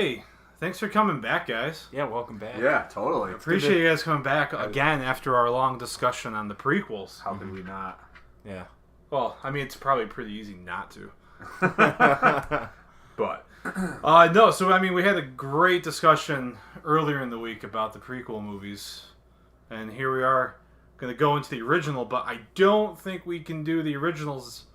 hey, thanks for coming back, guys. Yeah, welcome back. Yeah, totally. Appreciate you guys coming back again after our long discussion on the prequels. How could we not? Yeah. Well, I mean, it's probably pretty easy not to. But, no, so, I mean, we had a great discussion earlier in the week about the prequel movies. And here we are going to go into the original, but I don't think we can do the originals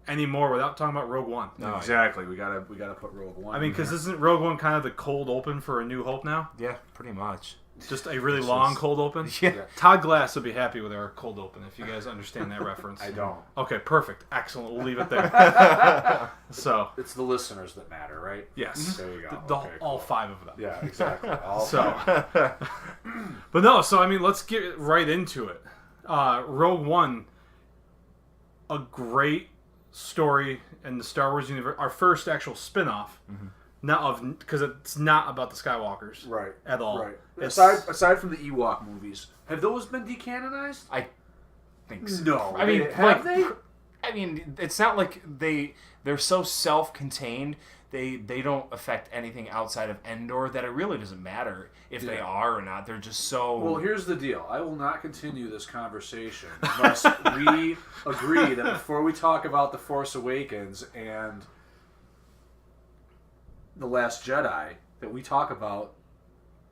anymore without talking about Rogue One. No, exactly. We gotta put Rogue One. I mean, because isn't Rogue One kind of the cold open for A New Hope now? Yeah, pretty much. Just a really long cold open? Yeah. Todd Glass would be happy with our cold open if you guys understand that reference. I don't. Okay, perfect. Excellent. We'll leave it there. So, It's the listeners that matter, right? yes. There you go. All five of them. Yeah, exactly. All So, but no, so I mean, let's get right into it. Rogue One, a great story in the Star Wars universe. Our first actual spin-off. Because it's not about the Skywalkers. Right. At all. Right. Aside from the Ewok movies, have those been decanonized? I think so. No. I mean, have they? I mean, it's not like they're so self-contained. They don't affect anything outside of Endor that it really doesn't matter if they are or not. They're just so... Well, here's the deal. I will not continue this conversation unless we agree that before we talk about The Force Awakens and The Last Jedi, that we talk about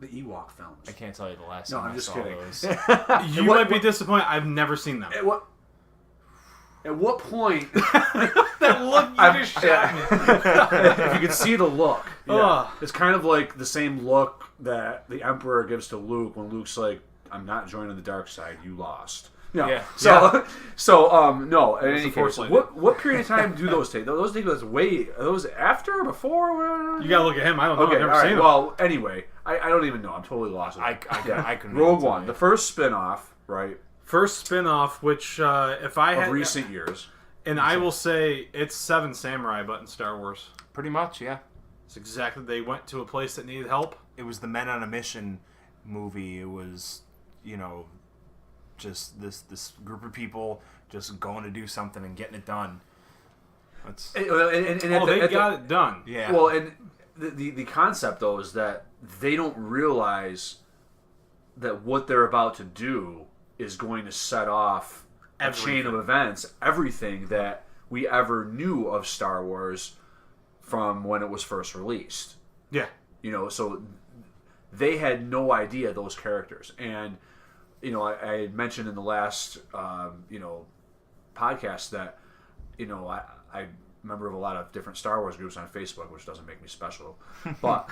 the Ewok films. I can't tell you the last No, time I'm I just saw kidding. those. You might be disappointed. I've never seen them. At what point... That look you just shot me. If you could see the look. Yeah. Ugh. It's kind of like the same look that the Emperor gives to Luke when Luke's like, I'm not joining the dark side, you lost. No. Yeah. No, in any the Force case, lady. what period of time do those take? Those take those after or before? You gotta look at him. I don't know. Okay, I've never all right. seen them. Well, anyway, I don't even know. I'm totally lost. I couldn't Rogue even tell One, you. the first spin-off, right, First spin-off, which if I had... of recent years. And I will say it's Seven Samurai, but in Star Wars. Pretty much, yeah. It's exactly... They went to a place that needed help. It was the Men on a Mission movie. It was, just this group of people just going to do something and getting it done. That's... They got it done. Yeah. Well, and the concept, though, is that they don't realize that what they're about to do is going to set off a chain of events, everything that we ever knew of Star Wars from when it was first released. Yeah. So they had no idea, those characters. And, I had mentioned in the last, podcast that, I'm a member of a lot of different Star Wars groups on Facebook, which doesn't make me special. But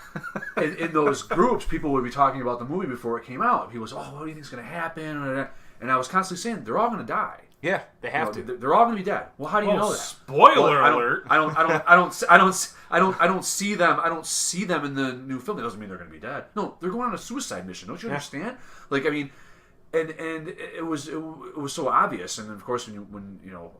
in those groups, people would be talking about the movie before it came out. People would say, oh, what do you think is going to happen? And I was constantly saying, they're all going to die. Yeah, they have to. They're all going to be dead. Well, how do you know that? Spoiler alert! I don't see them. I don't see them in the new film. That doesn't mean they're going to be dead. No, they're going on a suicide mission. Don't you understand? Like, I mean, and it was so obvious. And of course, when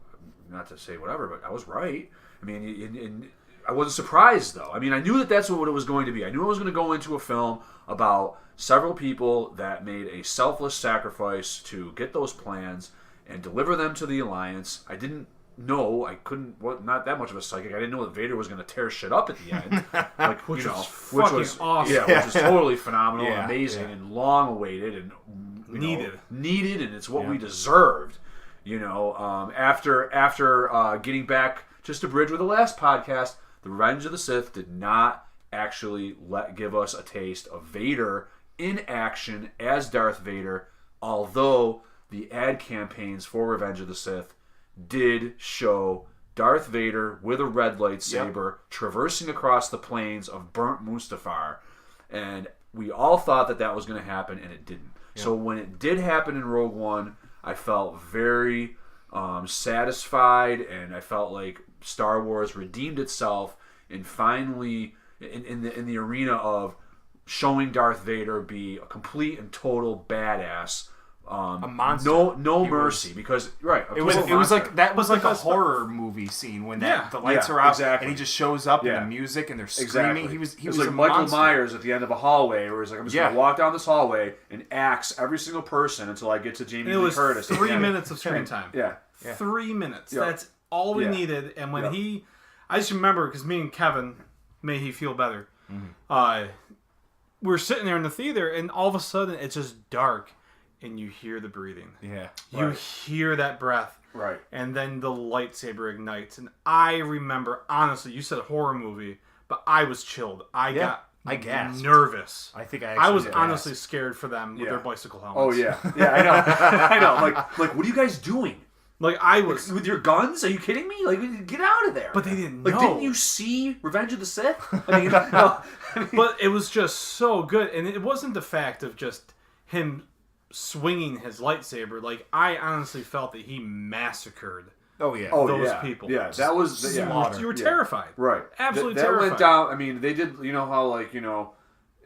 not to say whatever, but I was right. I mean, and I wasn't surprised though. I mean, I knew that's what it was going to be. I knew I was going to go into a film about several people that made a selfless sacrifice to get those plans and deliver them to the Alliance. I didn't know, not that much of a psychic. I didn't know that Vader was going to tear shit up at the end. Like, which was awesome. Yeah, which was totally phenomenal and Yeah, amazing and long awaited and needed, and it's what we deserved. After getting back just a bridge with the last podcast, the Revenge of the Sith did not actually give us a taste of Vader in action as Darth Vader, although the ad campaigns for Revenge of the Sith did show Darth Vader with a red lightsaber traversing across the plains of burnt Mustafar, and we all thought that was going to happen, and it didn't. Yep. So when it did happen in Rogue One, I felt very satisfied, and I felt like Star Wars redeemed itself, and finally in the arena of showing Darth Vader be a complete and total badass. A monster. No mercy, because it was like that was like a horror movie scene when the lights are out and he just shows up and the music and they're screaming. He was like a Michael monster. Myers at the end of a hallway, where he's like, I'm just gonna walk down this hallway and axe every single person until I get to Jamie Lee Curtis. 3 minutes of screen time. Yeah. 3 minutes. That's all we needed. And when I just remember, because me and Kevin, may he feel better, We're sitting there in the theater, and all of a sudden it's just dark, and you hear the breathing. Yeah. You hear that breath. Right. And then the lightsaber ignites. And I remember, honestly, you said horror movie, but I was chilled. I gasped. Nervous. I think I was honestly scared for them with their bicycle helmets. Oh, yeah. Yeah, I know. I know. Like, what are you guys doing? Like, I was... With your guns? Are you kidding me? Like, get out of there. But they didn't know. Like, didn't you see Revenge of the Sith? I mean, no. But it was just so good. And it wasn't the fact of just him swinging his lightsaber. Like, I honestly felt that he massacred those people. Yeah, that was... Slaughter. You were terrified. Right. Absolutely that terrified. Went down... I mean, they did... You know how, like, in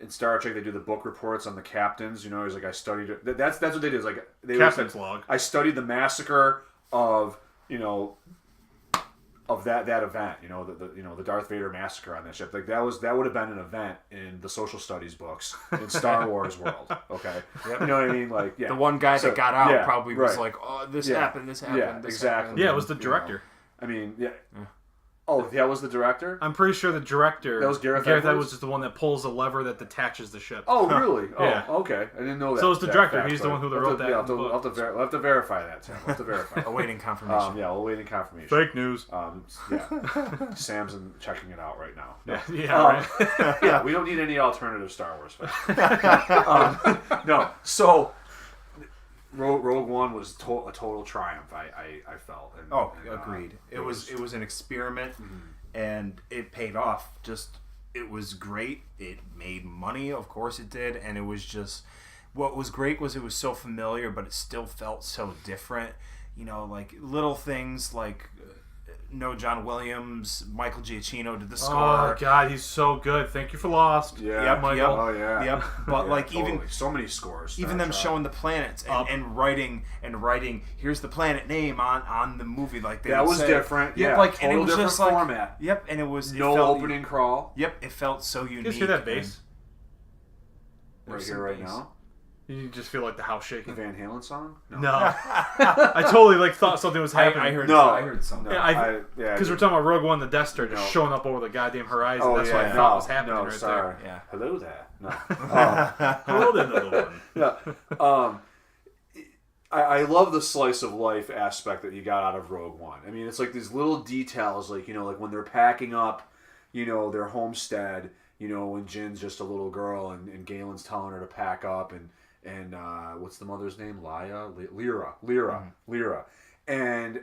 Star Trek, they do the book reports on the captains. He's like, I studied it. That's what they did. It's like Captain's log. I studied the massacre of of that event. The Darth Vader massacre on that ship. Like that would have been an event in the social studies books in Star Wars world. Okay, you know what I mean? Like, the one guy that got out probably was like, "Oh, this happened. This happened." Yeah, this exactly. happened. Yeah, it was the director. I mean, yeah. Oh, that was the director? I'm pretty sure the director... That was Gareth Edwards Edwards? is the one that pulls the lever that detaches the ship. Oh, really? Oh, yeah. Okay. I didn't know that. So it's the director. Fact, He's the one who wrote that. We'll have to verify that, Tim. We'll have to verify. Awaiting confirmation. Yeah, awaiting confirmation. Fake news. Yeah. Sam's checking it out right now. No. Yeah, right. Yeah, we don't need any alternative Star Wars fans. No, so... Rogue One was a total triumph. I felt. Agreed. It was an experiment, and it paid off. It was great. It made money, of course it did, and it was just. What was great was it was so familiar, but it still felt so different. Like little things like. No John Williams, Michael Giacchino did the score. Oh God, he's so good. Thank you for Lost. Yeah, Michael. Oh yeah. Yep. But totally. Even so many scores. Even them showing the planets and writing. Here's the planet name on the movie. Like that was different. Yeah, like total and it was different just format. Like, yep, and it was opening crawl. Yep, it felt so unique. You hear that bass? Right here, right now. You just feel like the house shaking. The Van Halen song? No. I totally thought something was happening. I heard something. Because we're talking about Rogue One, the Death Star just showing up over the goddamn horizon. That's what I thought was happening sorry. there. Yeah. Hello there. No. Hello there, little one. Yeah. I love the slice of life aspect that you got out of Rogue One. I mean, it's like these little details, like like when they're packing up, their homestead. When Jin's just a little girl and Galen's telling her to pack up and what's the mother's name? Lyra. And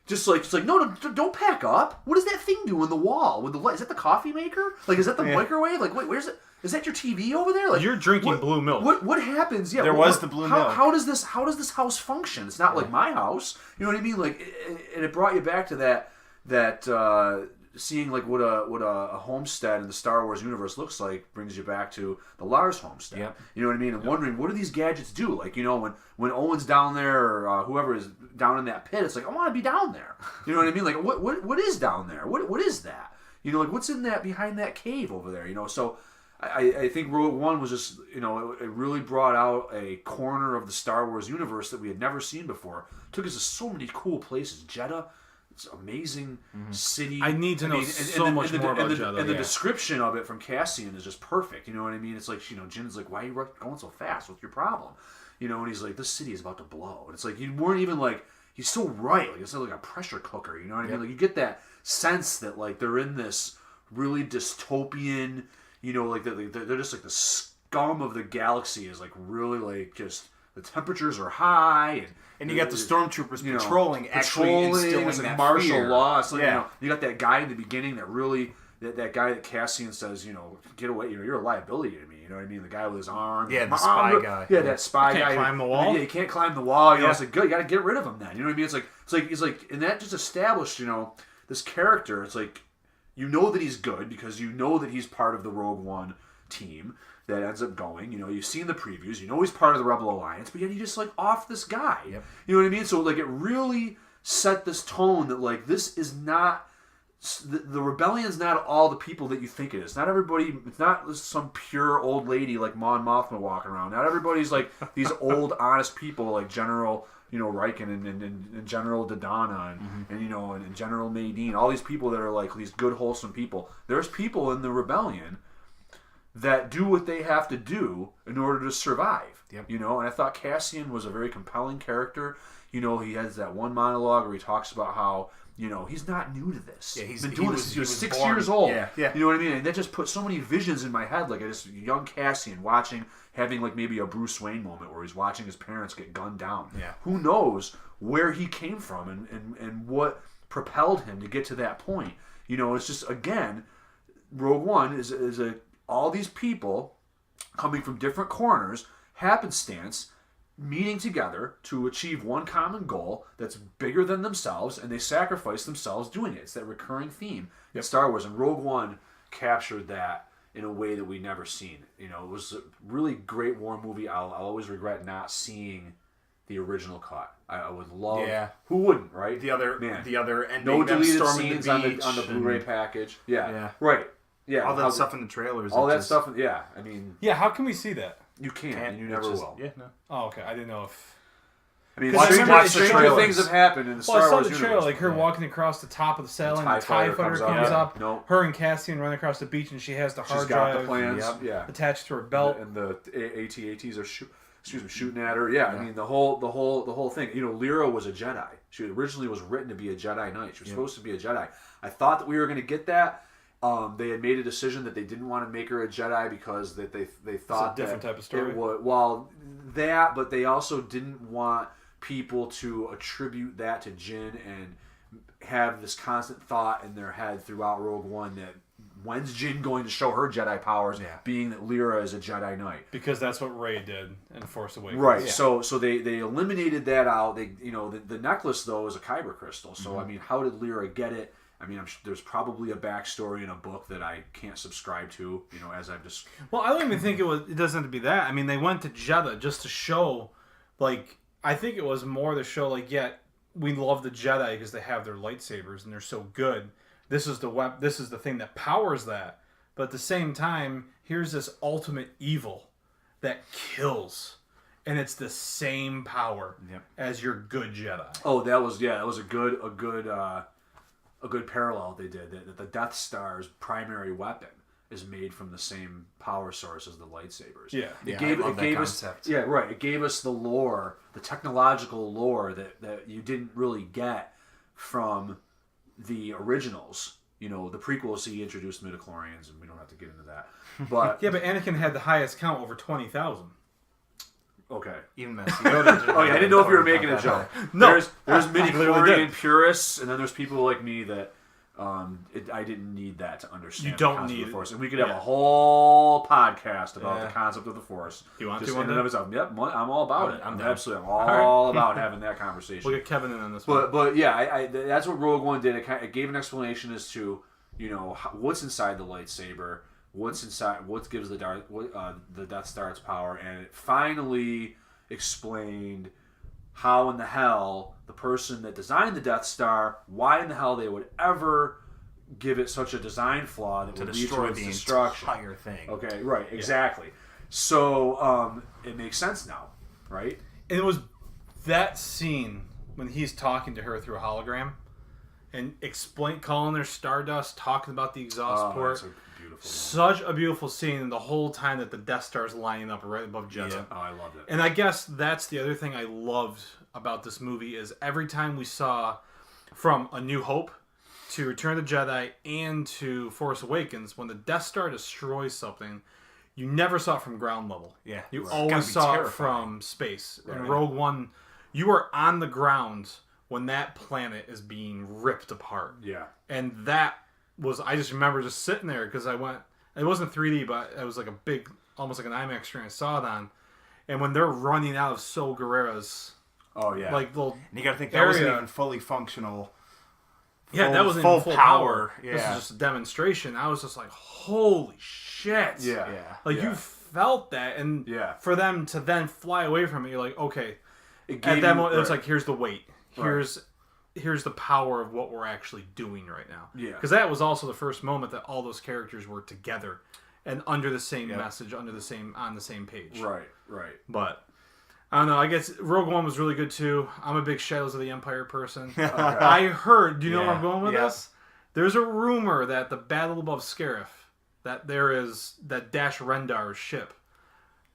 just like no, don't pack up. What does that thing do in the wall with the light? Is that the coffee maker? Like, is that the microwave? Like, where's it? Is that your TV over there? Like, you're drinking blue milk. What happens? Yeah, there was the blue milk. How does this house function? It's not like my house. You know what I mean? Like, and it brought you back to that seeing like what a homestead in the Star Wars universe looks like brings you back to the Lars homestead. Yep. You know what I mean? And wondering, what do these gadgets do? Like, when Owen's down there or whoever is down in that pit, it's like, I want to be down there. You know what I mean? Like, what is down there? What is that? Like, what's in that behind that cave over there? So I think Rogue One was just, it really brought out a corner of the Star Wars universe that we had never seen before. Took us to so many cool plations. Jeddah. It's an amazing city. I need to know so much more about Jeddah. And the description of it from Cassian is just perfect. You know what I mean? It's like, Jin's like, why are you going so fast? What's your problem? And he's like, this city is about to blow. And it's like, you weren't even like, he's so right. Like, it's like a pressure cooker. You know what I mean? Like, you get that sense that, like, they're in this really dystopian, like, they're just like the scum of the galaxy is like really like just the temperatures are high and you got the stormtroopers patrolling instilling it's like that martial fear. law. It's like, you got that guy in the beginning that really that guy that Cassian says, get away, you're a liability to me. You know what I mean? The guy with his arm. Yeah, the spy guy. Yeah, that spy guy. Can't climb the wall. Yeah, you can't climb the wall. It's like, good, you got to get rid of him then. You know what I mean? It's like he's like, and that just established, this character. It's like, that he's good because that he's part of the Rogue One team that ends up going. You've seen the previews. He's part of the Rebel Alliance, but yet he just like off this guy. Yep. You know what I mean? So like it really set this tone that like this is not the rebellion's not all the people that you think it is. Not everybody. It's not some pure old lady like Mon Mothma walking around. Not everybody's like these old honest people like General Riken and General Dodonna and General Madine. All these people that are like these good wholesome people. There's people in the rebellion that do what they have to do in order to survive. Yep. And I thought Cassian was a very compelling character. He has that one monologue where he talks about how he's not new to this. Yeah, he's been doing this since he was 6 years old. Yeah, yeah. You know what I mean? And that just put so many visions in my head, like this young Cassian having like maybe a Bruce Wayne moment where he's watching his parents get gunned down. Yeah. Who knows where he came from and what propelled him to get to that point? It's just, again, Rogue One is all these people coming from different corners, happenstance, meeting together to achieve one common goal that's bigger than themselves, and they sacrifice themselves doing it. It's that recurring theme in Star Wars, and Rogue One captured that in a way that we'd never seen. It was a really great war movie. I'll always regret not seeing the original cut. I would love. Yeah. Who wouldn't, right? The other ending. No deleted storming scenes the on beach the Blu-ray package. Yeah. Yeah. Right. Yeah. All that stuff in the trailers. All that stuff. Yeah. I mean. Yeah. How can we see that? You can't, and you never will. Yeah, no. Oh, okay. I didn't know if... I mean, stranger things have happened in the Star Wars universe. I saw the trailer, like her walking across the top of the sail, and the TIE fighter comes up. Nope. Her and Cassian run across the beach, and she has the hard drive. She's got the plans. Attached to her belt, and the AT-ATs are shooting at her. Yeah, I mean the whole thing. Lyra was a Jedi. She originally was written to be a Jedi Knight. She was supposed to be a Jedi. I thought that we were going to get that. They had made a decision that they didn't want to make her a Jedi because that they thought it's a different type of story. But they also didn't want people to attribute that to Jyn and have this constant thought in their head throughout Rogue One that when's Jyn going to show her Jedi powers, being that Lyra is a Jedi Knight. Because that's what Rey did in Force Awakens. Right. Yeah. So they eliminated that out. The necklace though is a kyber crystal. So I mean, how did Lyra get it? I mean, there's probably a backstory in a book that I can't subscribe to, as I've just... Well, I don't even think it doesn't have to be that. I mean, they went to Jeddah just to show, I think it was more to show, we love the Jedi because they have their lightsabers and they're so good. This is the thing that powers that. But at the same time, here's this ultimate evil that kills. And it's the same power as your good Jedi. Oh, that was a good parallel they did. That the Death Star's primary weapon is made from the same power source as the lightsabers. Yeah. It gave us It gave us the lore, the technological lore that you didn't really get from the originals. The prequels, he introduced midichlorians, and we don't have to get into that. But yeah, but Anakin had the highest count, over 20,000. Okay. Even Yoda. Oh yeah, I didn't know if you were making a joke. No, there's midichlorian purists, and then there's people like me that I didn't need that to understand. You don't the concept need of the Force, and we could have a whole podcast about the concept of the Force. You want just to? In and of itself. Yep, I'm all about it. I'm all about having that conversation. We'll get Kevin in on this one. But yeah, that's what Rogue One did. It gave an explanation as to what's inside the lightsaber. What's inside? What gives the Death Star its power? And it finally explained how in the hell the person that designed the Death Star, why in the hell they would ever give it such a design flaw that would lead to its destruction. Entire thing. Okay, right, exactly. So it makes sense now, right? And it was that scene when he's talking to her through a hologram and calling her Stardust, talking about the exhaust port. Such a beautiful scene, and the whole time that the Death Star is lining up right above Jeddah. Yeah. Oh, I loved it. And I guess that's the other thing I loved about this movie is every time we saw from A New Hope to Return of the Jedi and to Force Awakens, when the Death Star destroys something, you never saw it from ground level. Yeah, you always saw it from space. Right. In Rogue One, you are on the ground when that planet is being ripped apart. Yeah. And that was, I just remember just sitting there because it wasn't 3D, but it was like a big, almost like an IMAX screen I saw it on. And when they're running out of Sol Guerrera's, little and you got to think that wasn't even fully functional. That wasn't full even full power. Yeah. This is just a demonstration. I was just like, holy shit. Yeah. You felt that, and for them to then fly away from it, you're like, okay. At that moment, it's like, here's the weight. here's the power of what we're actually doing right now. Yeah. Because that was also the first moment that all those characters were together and under the same message, on the same page. Right. But I don't know. I guess Rogue One was really good too. I'm a big Shadows of the Empire person. I heard. Do you know where I'm going with this? There's a rumor that the battle above Scarif, that Dash Rendar's ship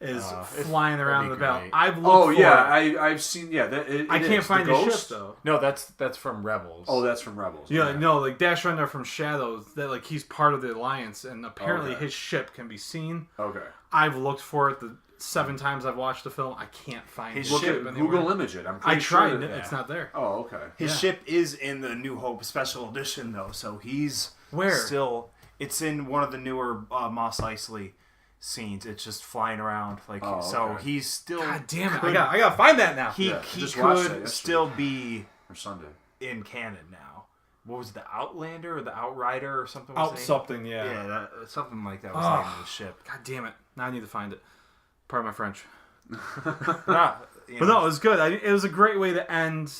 is flying around the battle. I've looked for it. I've seen. Yeah, I can't find the ship though. No, that's from Rebels. Oh, that's from Rebels. Yeah, no, like Dash Rendar from Shadows. That like he's part of the Alliance, and apparently his ship can be seen. Okay. I've looked for it the 7 times I've watched the film. I can't find his ship anywhere. Google image it. I tried. It's not there. Oh, okay. His ship is in the New Hope Special Edition though, so he's still. It's in one of the newer Mos Eisley scenes. It's just flying around so he's still. God damn it! I gotta find that now. He could still be or Sunday in canon now. What was it, the Outlander or the Outrider or something? Something, yeah. Yeah, something like that was the name of the ship. God damn it! Now I need to find it. Pardon my French. But no, it was good. It was a great way to end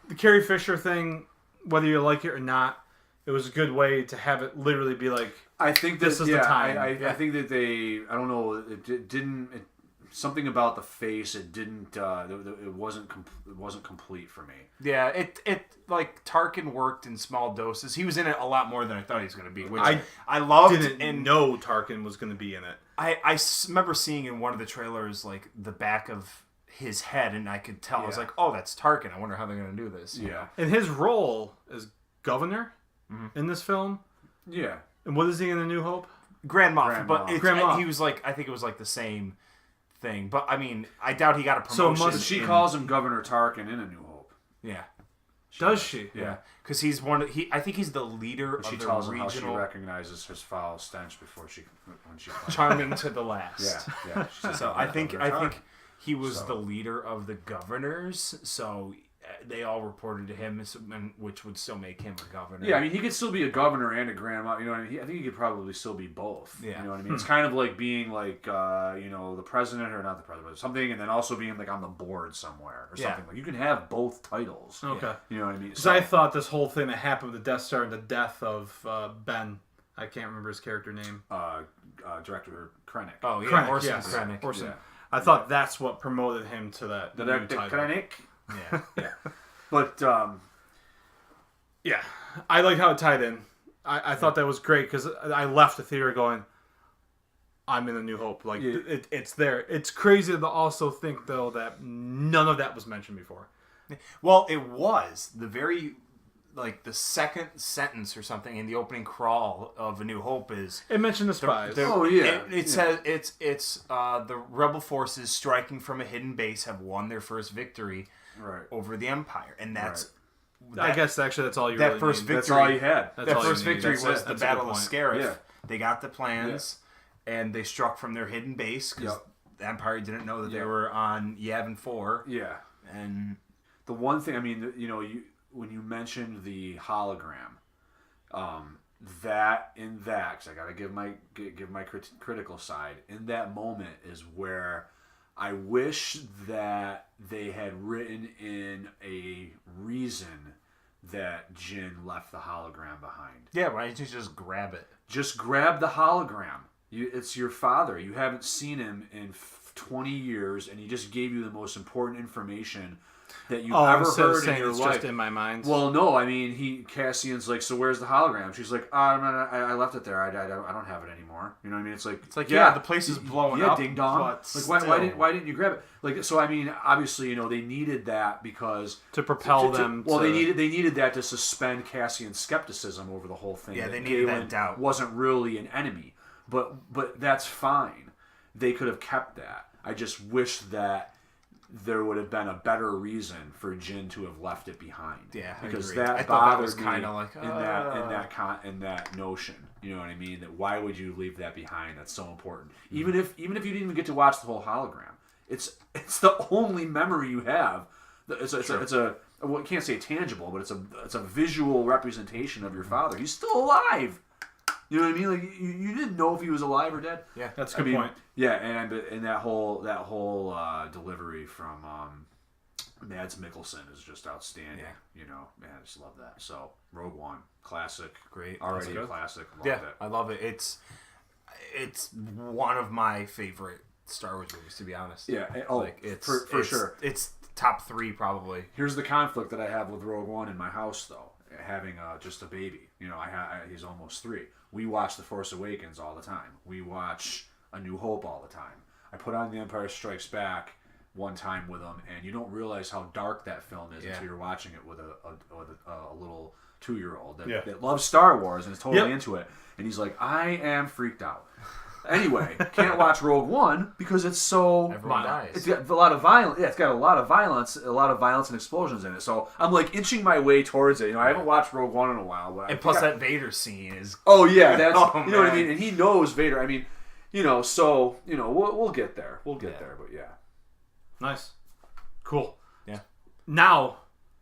the Carrie Fisher thing, whether you like it or not. It was a good way to have it literally be like, I think this is the time. I think that I don't know, it didn't. Something about the face. It didn't. It wasn't complete for me. Yeah, it like Tarkin worked in small doses. He was in it a lot more than I thought he was going to be. Which I loved. Didn't know Tarkin was going to be in it. I remember seeing in one of the trailers like the back of his head, and I could tell. I was like, oh, that's Tarkin. I wonder how they're going to do this. Yeah. And his role as governor in this film. Yeah. And what is he in A New Hope? Grand Moff. But Grand Moff. He was like, I think it was like the same thing. But I mean, I doubt he got a promotion. So she calls him Governor Tarkin in A New Hope. Yeah. Does she? Yeah. Because he's I think he's the leader of the regional. She tells him how she recognizes his foul stench when she charming to the last. Yeah. So I think he was the leader of the governors. So they all reported to him, which would still make him a governor. Yeah, I mean, he could still be a governor and a Grand Moff. You know what I mean? I think he could probably still be both. Yeah. You know what I mean? It's kind of like being like, the president, or not the president, but something, and then also being like on the board somewhere or something. Like, you can have both titles. Okay. You know what I mean? Because I thought this whole thing that happened with the Death Star and the death of Ben, I can't remember his character name. Director Krennic. Oh, yeah. Krennic, Orson yes. Krennic. Orson. Yeah. I thought that's what promoted him to that new title. Krennic? Yeah. Yeah. But, yeah, I like how it tied in. I thought that was great because I left the theater going, I'm in A New Hope. Like, it's there. It's crazy to also think, though, that none of that was mentioned before. Well, it was. The second sentence or something in the opening crawl of A New Hope is... It mentioned the spies. It says it's the rebel forces striking from a hidden base have won their first victory over the Empire. And that's... I guess, actually, that's all you really first need. victory, that's all you had. That first victory was the Battle of Scarif. Yeah. They got the plans, and they struck from their hidden base, because the Empire didn't know that they were on Yavin 4. Yeah. And the one thing, I mean, when you mentioned the hologram, because I gotta give my critical side. In that moment is where I wish that they had written in a reason that Jin left the hologram behind. Yeah, why don't you just grab it? Just grab the hologram. It's your father. You haven't seen him in 20 years, and he just gave you the most important information that you've ever heard in your life. Just in my mind. Well, no, I mean, Cassian's like, so where's the hologram? She's like, I left it there. I don't have it anymore. You know what I mean? It's like the place is blowing up. Yeah, ding dong. Like, why didn't you grab it? Like, so I mean, obviously, they needed that because to propel them. Well, they needed that to suspend Cassian's skepticism over the whole thing. Yeah, they needed that doubt. Wasn't really an enemy, but that's fine. They could have kept that. I just wish that there would have been a better reason for Jin to have left it behind. Yeah, because I thought that was kind of like in that notion. You know what I mean? That why would you leave that behind? That's so important. Even if you didn't even get to watch the whole hologram, it's the only memory you have. It's a well, I can't say tangible, but it's a visual representation of your father. He's still alive. You know what I mean? Like you didn't know if he was alive or dead. Yeah, that's a good point. Yeah, and that whole delivery from Mads Mikkelsen is just outstanding. Yeah. You know, man, I just love that. So Rogue One, classic, Great. already a classic. Loved Yeah, it. I love it. It's one of my favorite Star Wars movies, to be honest. Yeah. it's for sure. It's top 3 probably. Here's the conflict that I have with Rogue One in my house, though. Having just a baby, you know, he's almost 3. We watch The Force Awakens all the time. We watch A New Hope all the time. I put on The Empire Strikes Back one time with him, and you don't realize how dark that film is until you're watching it with a little 2-year-old that loves Star Wars and is totally into it. And he's like, I am freaked out. Anyway, can't watch Rogue One because it's so everyone dies. It's got a lot of violence. Yeah, it's got a lot of violence and explosions in it. So I'm like inching my way towards it. You know, I haven't watched Rogue One in a while, but and plus that Vader scene is. Oh yeah, that's you know what I man. mean. And he knows Vader. I mean, you know, so you know we'll get there. We'll get there, but yeah. Nice, cool. Yeah. Now.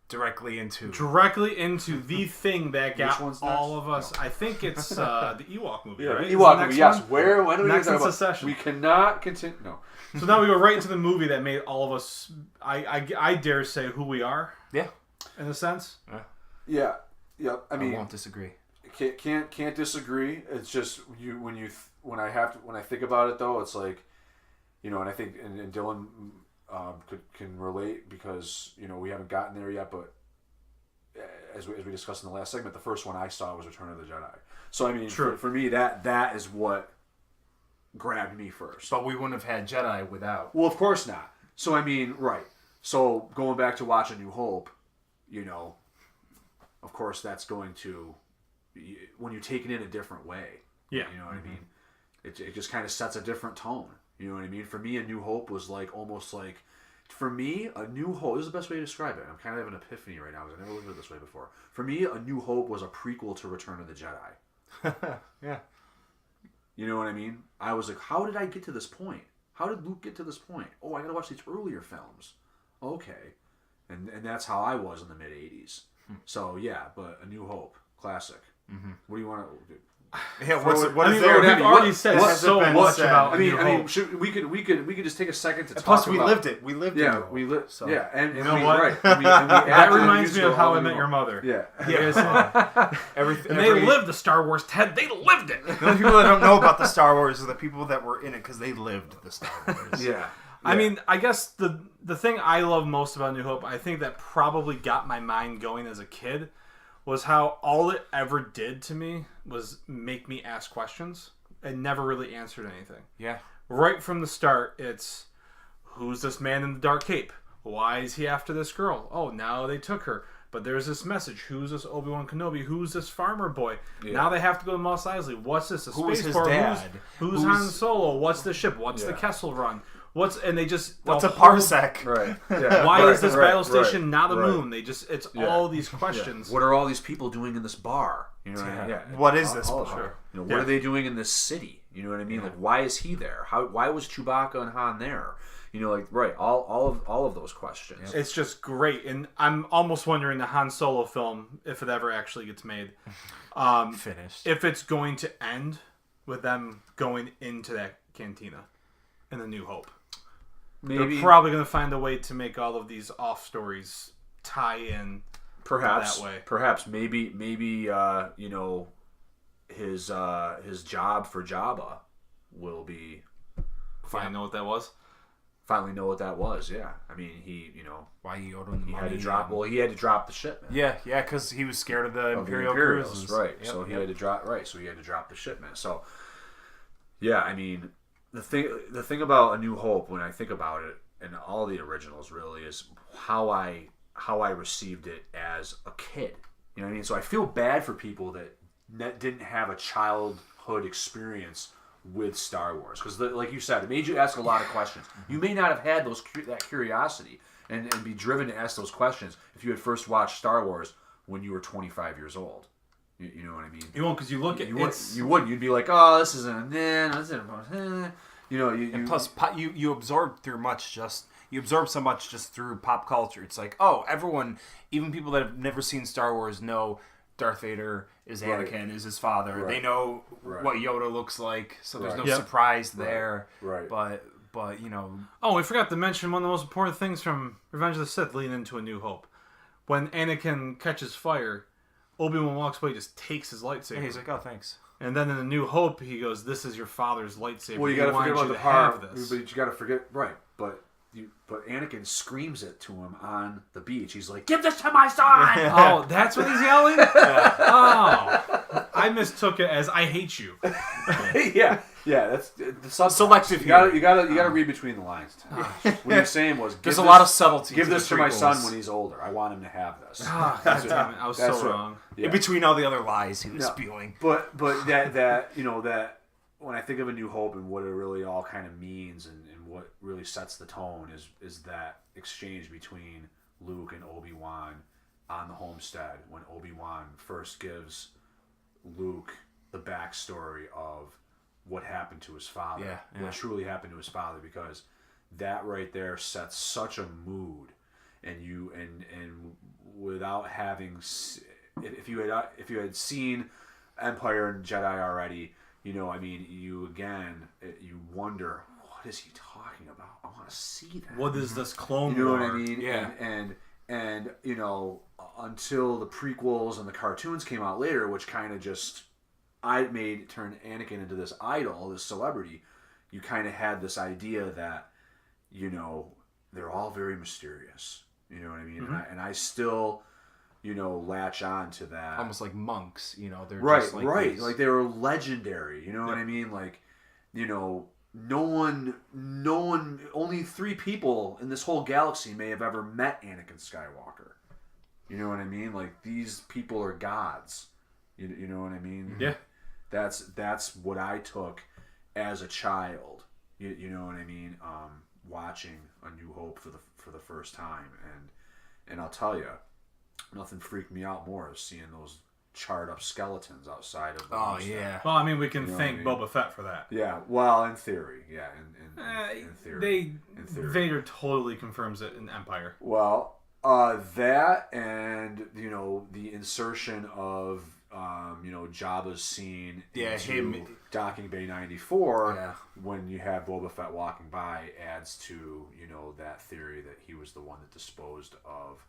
Directly into the thing that got one's all next? of us. No. I think it's the Ewok movie, right? Ewok Is the movie, next yes. one? When are we Next going in to succession. We cannot continue. No. So now we go right into the movie that made all of us. I dare say who we are. Yeah. In a sense. Yeah. Yep. I mean, won't disagree. Can't disagree. It's just when I think about it though, it's like, you know, and I think and Dylan can relate because you know we haven't gotten there yet, but as we discussed in the last segment, the first one I saw was Return of the Jedi. So I mean, for me that is what grabbed me first. But we wouldn't have had Jedi without. Well, of course not. So I mean, right. So going back to watch A New Hope, you know, of course that's going to when you take it in a different way. Yeah. You know what I mean? It just kind of sets a different tone. You know what I mean? For me, A New Hope was like almost like, for me, A New Hope, this is the best way to describe it. I'm kind of having an epiphany right now because I never looked at it this way before. For me, A New Hope was a prequel to Return of the Jedi. Yeah. You know what I mean? I was like, how did I get to this point? How did Luke get to this point? Oh, I gotta watch these earlier films. Okay. And that's how I was in the mid-'80s. So, yeah, but A New Hope, classic. Mm-hmm. What do you want to do? Yeah, what is there? there? We've already said so much said? about. I mean, New Hope. we could just take a second to talk. Plus, we about, lived it. We lived it. Yeah, we lived. So. Yeah, and You know we, what? Right. And we That actively reminds used me it of How all I Met the Your way. Mother. Yeah. And they lived the Star Wars, Ted. They lived it. The only people that don't know about the Star Wars are the people that were in it because they lived the Star Wars. Yeah. I mean, I guess the thing I love most about New Hope, I think that probably got my mind going as a kid, was how all it ever did to me was make me ask questions and never really answered anything. Yeah. Right from the start, it's, who's this man in the dark cape? Why is he after this girl? Oh, now they took her. But there's this message. Who's this Obi-Wan Kenobi? Who's this farmer boy? Yeah. Now they have to go to Mos Eisley. What's this? A Who's space his port? dad? Who's Han Solo? What's the ship? What's the Kessel Run? What's a parsec? Right. Yeah. Why is this battle station not a right. moon? It's all these questions. Yeah. What are all these people doing in this bar? You know what I mean? Yeah. What is this bar? Sure. You know, what are they doing in this city? You know what I mean? Like, why is he there? Why was Chewbacca and Han there? You know, like, right, all of those questions. It's just great, and I'm almost wondering the Han Solo film, if it ever actually gets made, finished, if it's going to end with them going into that cantina in The New Hope. Maybe they're probably going to find a way to make all of these off stories tie in. Perhaps that way. Perhaps maybe you know, his job for Jabba will be. Finally know what that was. Finally know what that was. Yeah, I mean, he, you know, why he owed him the money. Had to drop. Well, he had to drop the shipment. Yeah, because he was scared of the Imperial Imperials, right? Yep, so he had to drop. Right, so he had to drop the shipment. So, yeah, I mean, the thing about A New Hope, when I think about it, and all the originals, really, is how I received it as a kid. You know what I mean? So I feel bad for people that didn't have a childhood experience with Star Wars, because like you said, it made you ask a lot of questions. You may not have had that curiosity and be driven to ask those questions if you had first watched Star Wars when you were 25 years old. You know what I mean? You won't, because you look at you wouldn't. You'd be like, oh, this isn't. You know, and plus you absorb through much you absorb so much just through pop culture. It's like, oh, everyone, even people that have never seen Star Wars, know Darth Vader is Anakin, is his father. Right. They know what Yoda looks like, so there's no surprise there. Right. but Oh, we forgot to mention one of the most important things from Revenge of the Sith leading into A New Hope. When Anakin catches fire, Obi-Wan walks away, just takes his lightsaber. yeah, he's like, oh, thanks. And then in A New Hope, he goes, "This is your father's lightsaber. Well, you got to forget about the part. part, but you got to forget, right? But Anakin screams it to him on the beach. He's like, "Give this to my son!" Oh, that's what he's yelling? Oh, I mistook it as "I hate you." yeah. That's the Selective. You gotta read between the lines. What he was saying was, there's a lot of subtlety. Give to this to my son when he's older. I want him to have this. Oh, God damn it. I was so wrong. In between all the other lies he was spewing. But that that when I think of A New Hope and what it really all kind of means and what really sets the tone is that exchange between Luke and Obi-Wan on the homestead when Obi-Wan first gives Luke the backstory of what happened to his father, what truly happened to his father, because that right there sets such a mood, and without having, if you had seen Empire and Jedi already, you wonder, what is he talking about? I want to see that. What is this Clone War? You know what I mean? Yeah. And until the prequels and the cartoons came out later, which kind of just turned Anakin into this idol, this celebrity, you kind of had this idea that, they're all very mysterious. You know what I mean? Mm-hmm. And I still, latch on to that. Almost like monks, they're Right, just like right. these. Like they were legendary. You know what I mean? Like, no one, only 3 people in this whole galaxy may have ever met Anakin Skywalker. You know what I mean? Like, these people are gods. You know what I mean? Yeah. That's what I took as a child. You know what I mean? Watching A New Hope for the first time, and I'll tell you, nothing freaked me out more is seeing those charred up skeletons outside of the homestead. Yeah. Well, I mean, we can thank Boba Fett for that. Yeah, well, in theory, yeah, in theory. Vader totally confirms it in Empire. Well, that and the insertion of Jabba's scene into Docking Bay 94 when you have Boba Fett walking by adds to that theory that he was the one that disposed of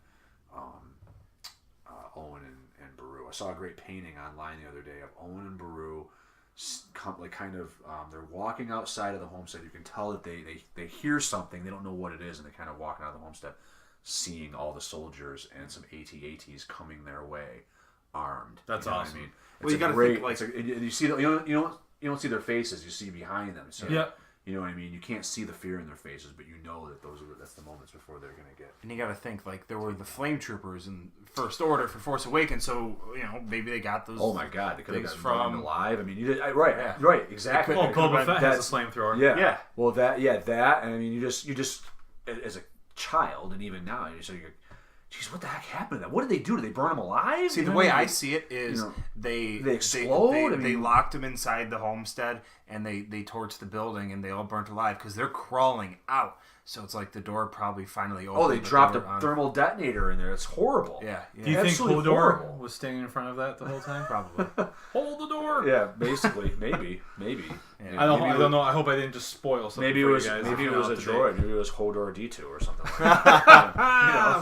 Owen and Beru. I saw a great painting online the other day of Owen and Beru. They're walking outside of the homestead. You can tell that they hear something. They don't know what it is, and they're kind of walking out of the homestead, seeing all the soldiers and some AT-ATs coming their way, armed. That's awesome. I mean, Well, you got to think and you see you don't see their faces. You see behind them. So you know what I mean. You can't see the fear in their faces, but you know that that's the moments before they're gonna get. And you got to think there were the flame troopers in First Order for Force Awakens, so maybe they got those. Oh my God, they could have things gotten from alive. I mean, right, exactly. Well, Boba Fett has a flamethrower. Yeah. Well, that, and I mean, you just as a child, and even now, you're geez, what the heck happened to that? What did they do? Did they burn him alive? See, the way I see it is they explode. They locked him inside the homestead, and they torched the building, and they all burnt alive because they're crawling out. So it's like the door probably finally opened. Oh, they dropped a thermal detonator in there. It's horrible. Yeah. Do you think Hodor was standing in front of that the whole time? Probably. Hold the door. Yeah, basically, maybe. Yeah. I don't know. I hope I didn't just spoil something. Maybe it for was you guys. maybe it was a droid. Maybe it was Hodor D2 or something like that.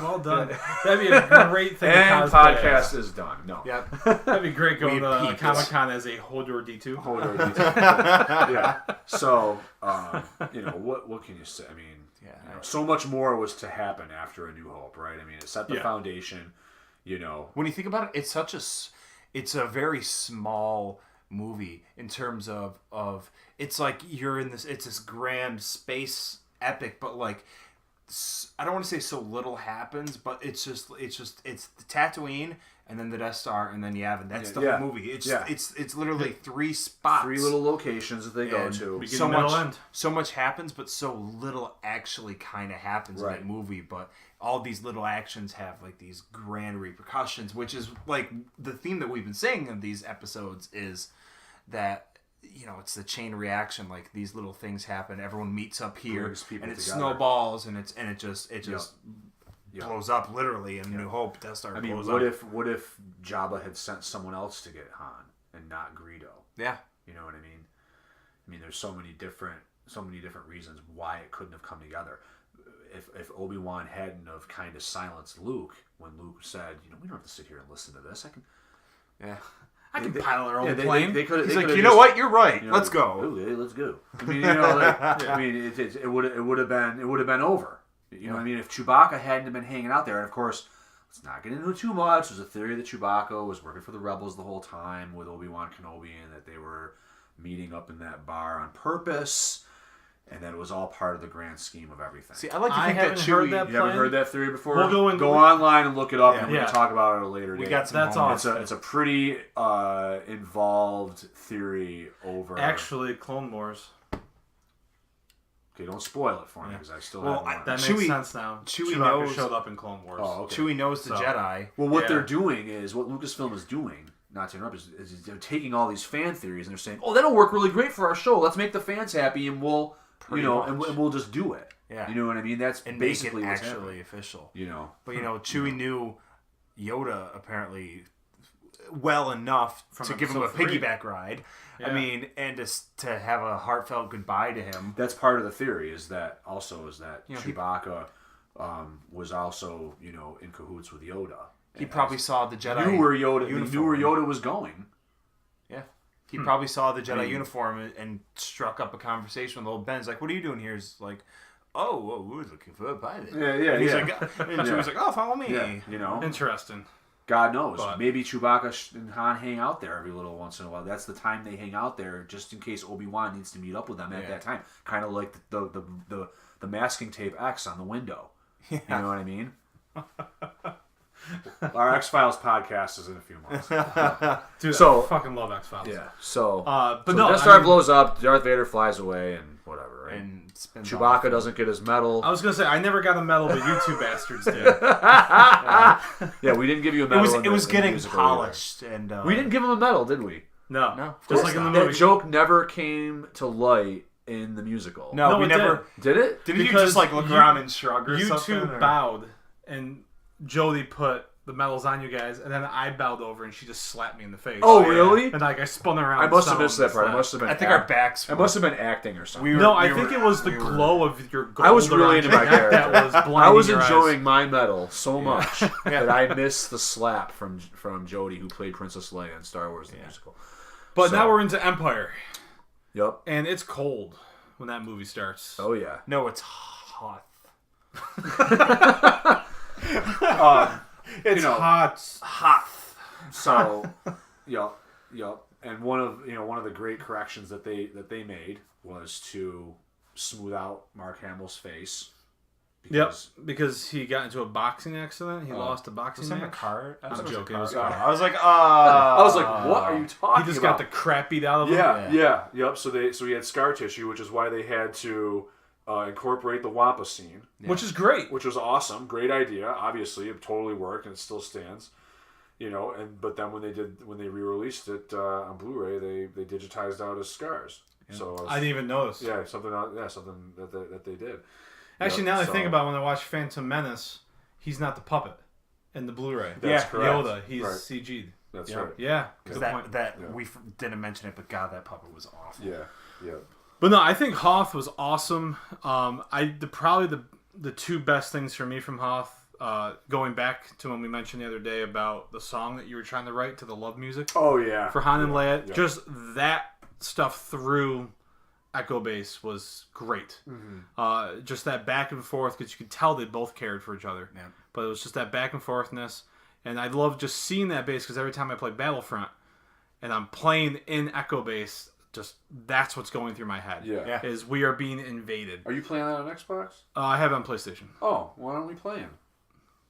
Well done. That'd be a great thing. And to cosplay podcast as. is done. No. Yep. That'd be great going to peaked. Comic-Con as a Hodor D2. Hodor D2. Yeah. So, what can you say? I mean, so much more was to happen after A New Hope, right? I mean, it set the foundation. When you think about it, it's a very small movie in terms of it's like you're in this grand space epic, but like I don't want to say so little happens, but it's the Tatooine and then the Death Star and then Yavin. And that's the whole movie. It's literally 3 spots, 3 little locations that they go to. So much happens, but so little actually kind of happens in that movie. But all these little actions have like these grand repercussions, which is like the theme that we've been saying in these episodes is that it's the chain reaction. Like these little things happen, everyone meets up here, and it snowballs, and it just blows up literally in New Hope. Death Star. I mean, blows what up. if Jabba had sent someone else to get Han and not Greedo? Yeah, you know what I mean. I mean, there's so many different different reasons why it couldn't have come together. If Obi-Wan hadn't have kind of silenced Luke when Luke said, we don't have to sit here and listen to this. I can pilot our own they, plane. They could. He's like, you know what? You're right. Let's go. Let's go. I mean, it would have been over. You know what I mean? If Chewbacca hadn't been hanging out there, and of course, let's not get into it too much. There's a theory that Chewbacca was working for the Rebels the whole time with Obi-Wan Kenobi, and that they were meeting up in that bar on purpose. And that it was all part of the grand scheme of everything. See, I like to I think that haven't Chewie... heard that You haven't heard that theory before? We'll go online and look it up, and we're Yeah. going to talk about it at a later date. We got some That's moments. awesome. It's a pretty involved theory over... Actually, Clone Wars. Okay, don't spoil it for me, because I still Well, haven't That watched it. makes sense now. Chewie Chewbacca knows- showed up in Clone Wars. Oh, okay. Chewie knows the So- Jedi. Well, what Yeah. they're doing is, what Lucasfilm is doing, not to interrupt, is they're taking all these fan theories and they're saying, that'll work really great for our show. Let's make the fans happy, and we'll, Pretty and much. we'll just do it. Yeah. You know what I mean? That's And basically make it what's actually happening. official. But But, Chewie knew Yoda apparently well enough From to give him a episode 3. piggyback ride. Yeah. I mean, and to have a heartfelt goodbye to him. that's part of the theory is that he- Chewbacca was also in cahoots with Yoda. He probably saw the Jedi Knew where Yoda uniform. was going. Yeah. He probably saw the Jedi uniform and struck up a conversation with old Ben. He's like, what are you doing here? He's like, well, we're looking for a pilot. Yeah. And he's like, and Chewie's like, follow me. Yeah, Interesting. God knows. But- Maybe Chewbacca and Han hang out there every little once in a while. That's the time they hang out there, just in case Obi-Wan needs to meet up with them at that time. Kind of like the masking tape X on the window. You know what I mean? Our X-Files podcast is in a few months. Dude, So- I fucking love X-Files. Yeah. So, But so no, Death Star I mean- blows up. Darth Vader flies away, and whatever. Right? And spins Chewbacca off. doesn't get his medal. I was going to say, I never got a medal, but you two bastards did. Yeah, we didn't give you a It medal. was in it was the getting musical either. polished. And We didn't give him a medal, did we? No. No, of Just course like in the not. movie. That joke never came to light in the musical. No, No, we it never... Did it? Did you Because just like look you- around and shrug or You something? two or- bowed, and Jody put the medals on you guys, and then I bowed over, and she just slapped me in the face. Oh, really? And I spun around. I must have sound missed that part. I slapped. must have been. I think our backs I were... must have been acting or something. We were- No, I we think were- it was the we were- glow of your gold. I was really around into your my neck character. That was blinding I was your enjoying eyes. my medal so much that I missed the slap from Jodie, who played Princess Leia in Star Wars the musical. But So- now we're into Empire, Yep. and it's cold when that movie starts. Oh yeah. No, it's hot. It's hot. Hot. So, yep. And one of the great corrections that they made was to smooth out Mark Hamill's face. Because he got into a boxing accident. He lost a boxing Was that a match. car? I'm joking. It was I was like, I was like, what are you talking He just about? got the crap beat out of him. Yep. So he had scar tissue, which is why they had to incorporate the Wampa scene, Which is great. which was awesome. Great idea. Obviously, it totally worked and it still stands. But then when they re-released it on Blu-ray, they digitized out his scars. Yeah. So I didn't even notice. something that they did. Actually, now that I think about it, when I watch Phantom Menace, he's not the puppet in the Blu-ray. That's Yeah, correct. Yoda, he's Right. CG'd. That's Yeah. right. Yeah, Because good point. we didn't mention it, but God, that puppet was awful. Yeah. But no, I think Hoth was awesome. Probably the two best things for me from Hoth, going back to when we mentioned the other day about the song that you were trying to write to the love music Oh yeah. for Han and Leia. Yeah. Just that stuff through Echo Base was great. Just that back and forth, because you could tell they both cared for each other. Yeah. But it was just that back and forthness, and I love just seeing that base, because every time I play Battlefront and I'm playing in Echo Base, just that's what's going through my head. Yeah. Is we are being invaded. Are you playing that on Xbox? I have it on PlayStation Oh, why aren't we playing?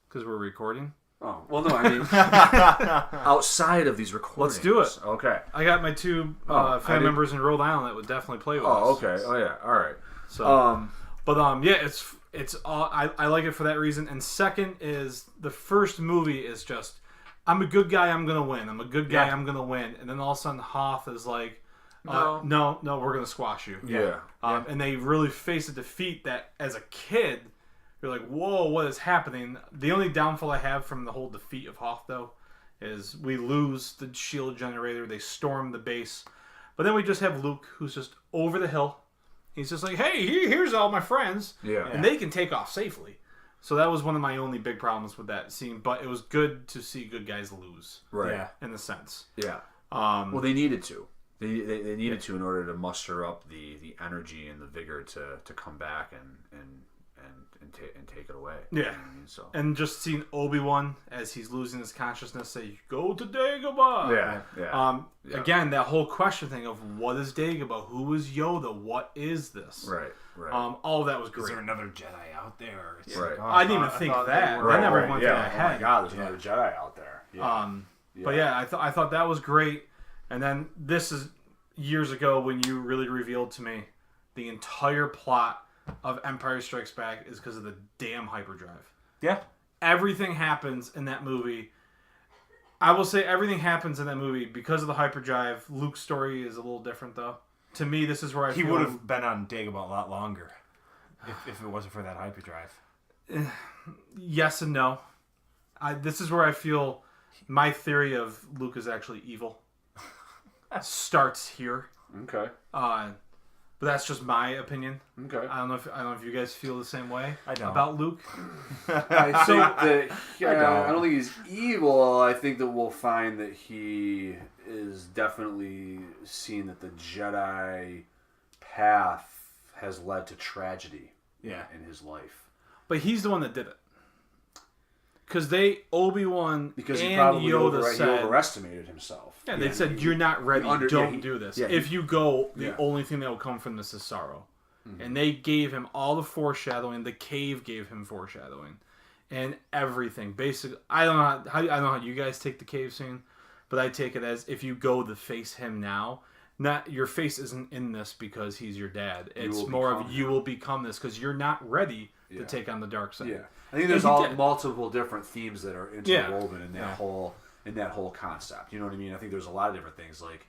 because we're recording. Oh, well, no, I mean, outside of these recordings. Let's do it. Okay. I got my two I family did- members in Rhode Island that would definitely play with Oh, us. okay. Oh, yeah. All right. So, yeah, it's all. I like it for that reason. And second is the first movie is just, I'm a good guy, I'm gonna win. I'm a good guy, I'm gonna win. And then all of a sudden Hoth is like, no, we're gonna squash you. Yeah. And they really face a defeat that, as a kid, you're like, whoa, what is happening? The only downfall I have from the whole defeat of Hoth, though, is we lose the shield generator. They storm the base. But then we just have Luke, who's just over the hill. He's just like, hey, here's all my friends. Yeah. And they can take off safely. So that was one of my only big problems with that scene. But it was good to see good guys lose. Right. Yeah. In the sense. Yeah. Well, they needed to. They needed to in order to muster up the energy and the vigor to come back and take it away. Yeah. You know what I mean? So. And just seeing Obi-Wan as he's losing his consciousness say, go to Dagobah. Yeah. Again, that whole question thing of what is Dagobah? Who is Yoda? What is this? Right. All of that was great. Is there another Jedi out there? It's Right. like, I didn't even think that. I never went through my head. Oh my God, there's another Jedi out there. Yeah. But yeah, I thought that was great. And then this is years ago when you really revealed to me the entire plot of Empire Strikes Back is because of the damn hyperdrive. Yeah. Everything happens in that movie. I will say everything happens in that movie because of the hyperdrive. Luke's story is a little different, though. To me, this is where he would have been on Dagobah a lot longer if it wasn't for that hyperdrive. Yes and no. This is where I feel my theory of Luke is actually evil starts here. Okay. But that's just my opinion. Okay. I don't know if you guys feel the same way I don't. about Luke. I think that I don't think he's evil. I think that we'll find that he is definitely seen that the Jedi path has led to tragedy. Yeah. In his life. But he's the one that did it. Because Obi-Wan because he and probably Yoda said, overestimated himself. Yeah, they said, you're not ready. Don't do this. Yeah, if you go, the only thing that will come from this is sorrow. Mm-hmm. And they gave him all the foreshadowing. The cave gave him foreshadowing. And everything. Basically, I don't know how you guys take the cave scene, but I take it as if you go to face him now, not your face isn't in this because he's your dad. It's more of you will become this because you're not ready to take on the dark side. Yeah. I think there's multiple different themes that are interwoven in that whole concept. You know what I mean? I think there's a lot of different things like,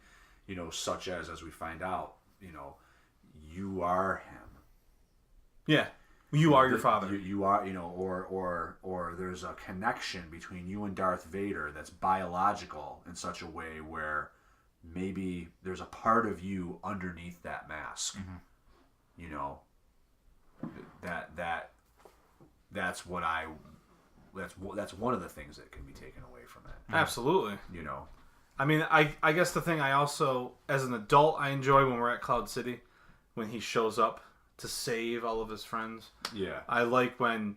such as we find out, you are him. Yeah. You are your father. You are, or there's a connection between you and Darth Vader that's biological in such a way where maybe there's a part of you underneath that mask. Mm-hmm. That's one of the things that can be taken away from it. Absolutely. I mean, I guess the thing I also, as an adult, I enjoy when we're at Cloud City, when he shows up to save all of his friends. Yeah. I like when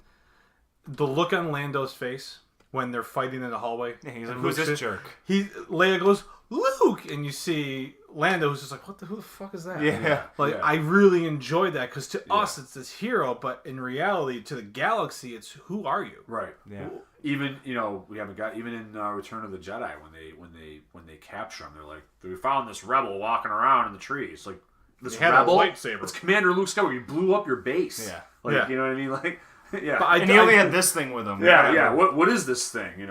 the look on Lando's face when they're fighting in the hallway. Yeah, he's like, who's this jerk? Leia goes, Luke! And you see Lando who's just like, who the fuck is that? Yeah. I really enjoyed that because to us it's this hero, but in reality, to the galaxy, it's who are you? Right. Yeah. Even we haven't got even in Return of the Jedi when they capture him, they're like, we found this rebel walking around in the trees. Like this rebel, lightsaber. It's Commander Luke Skywalker. You blew up your base. Yeah. You know what I mean? Like. Yeah, but he only had this thing with him. Yeah. What is this thing?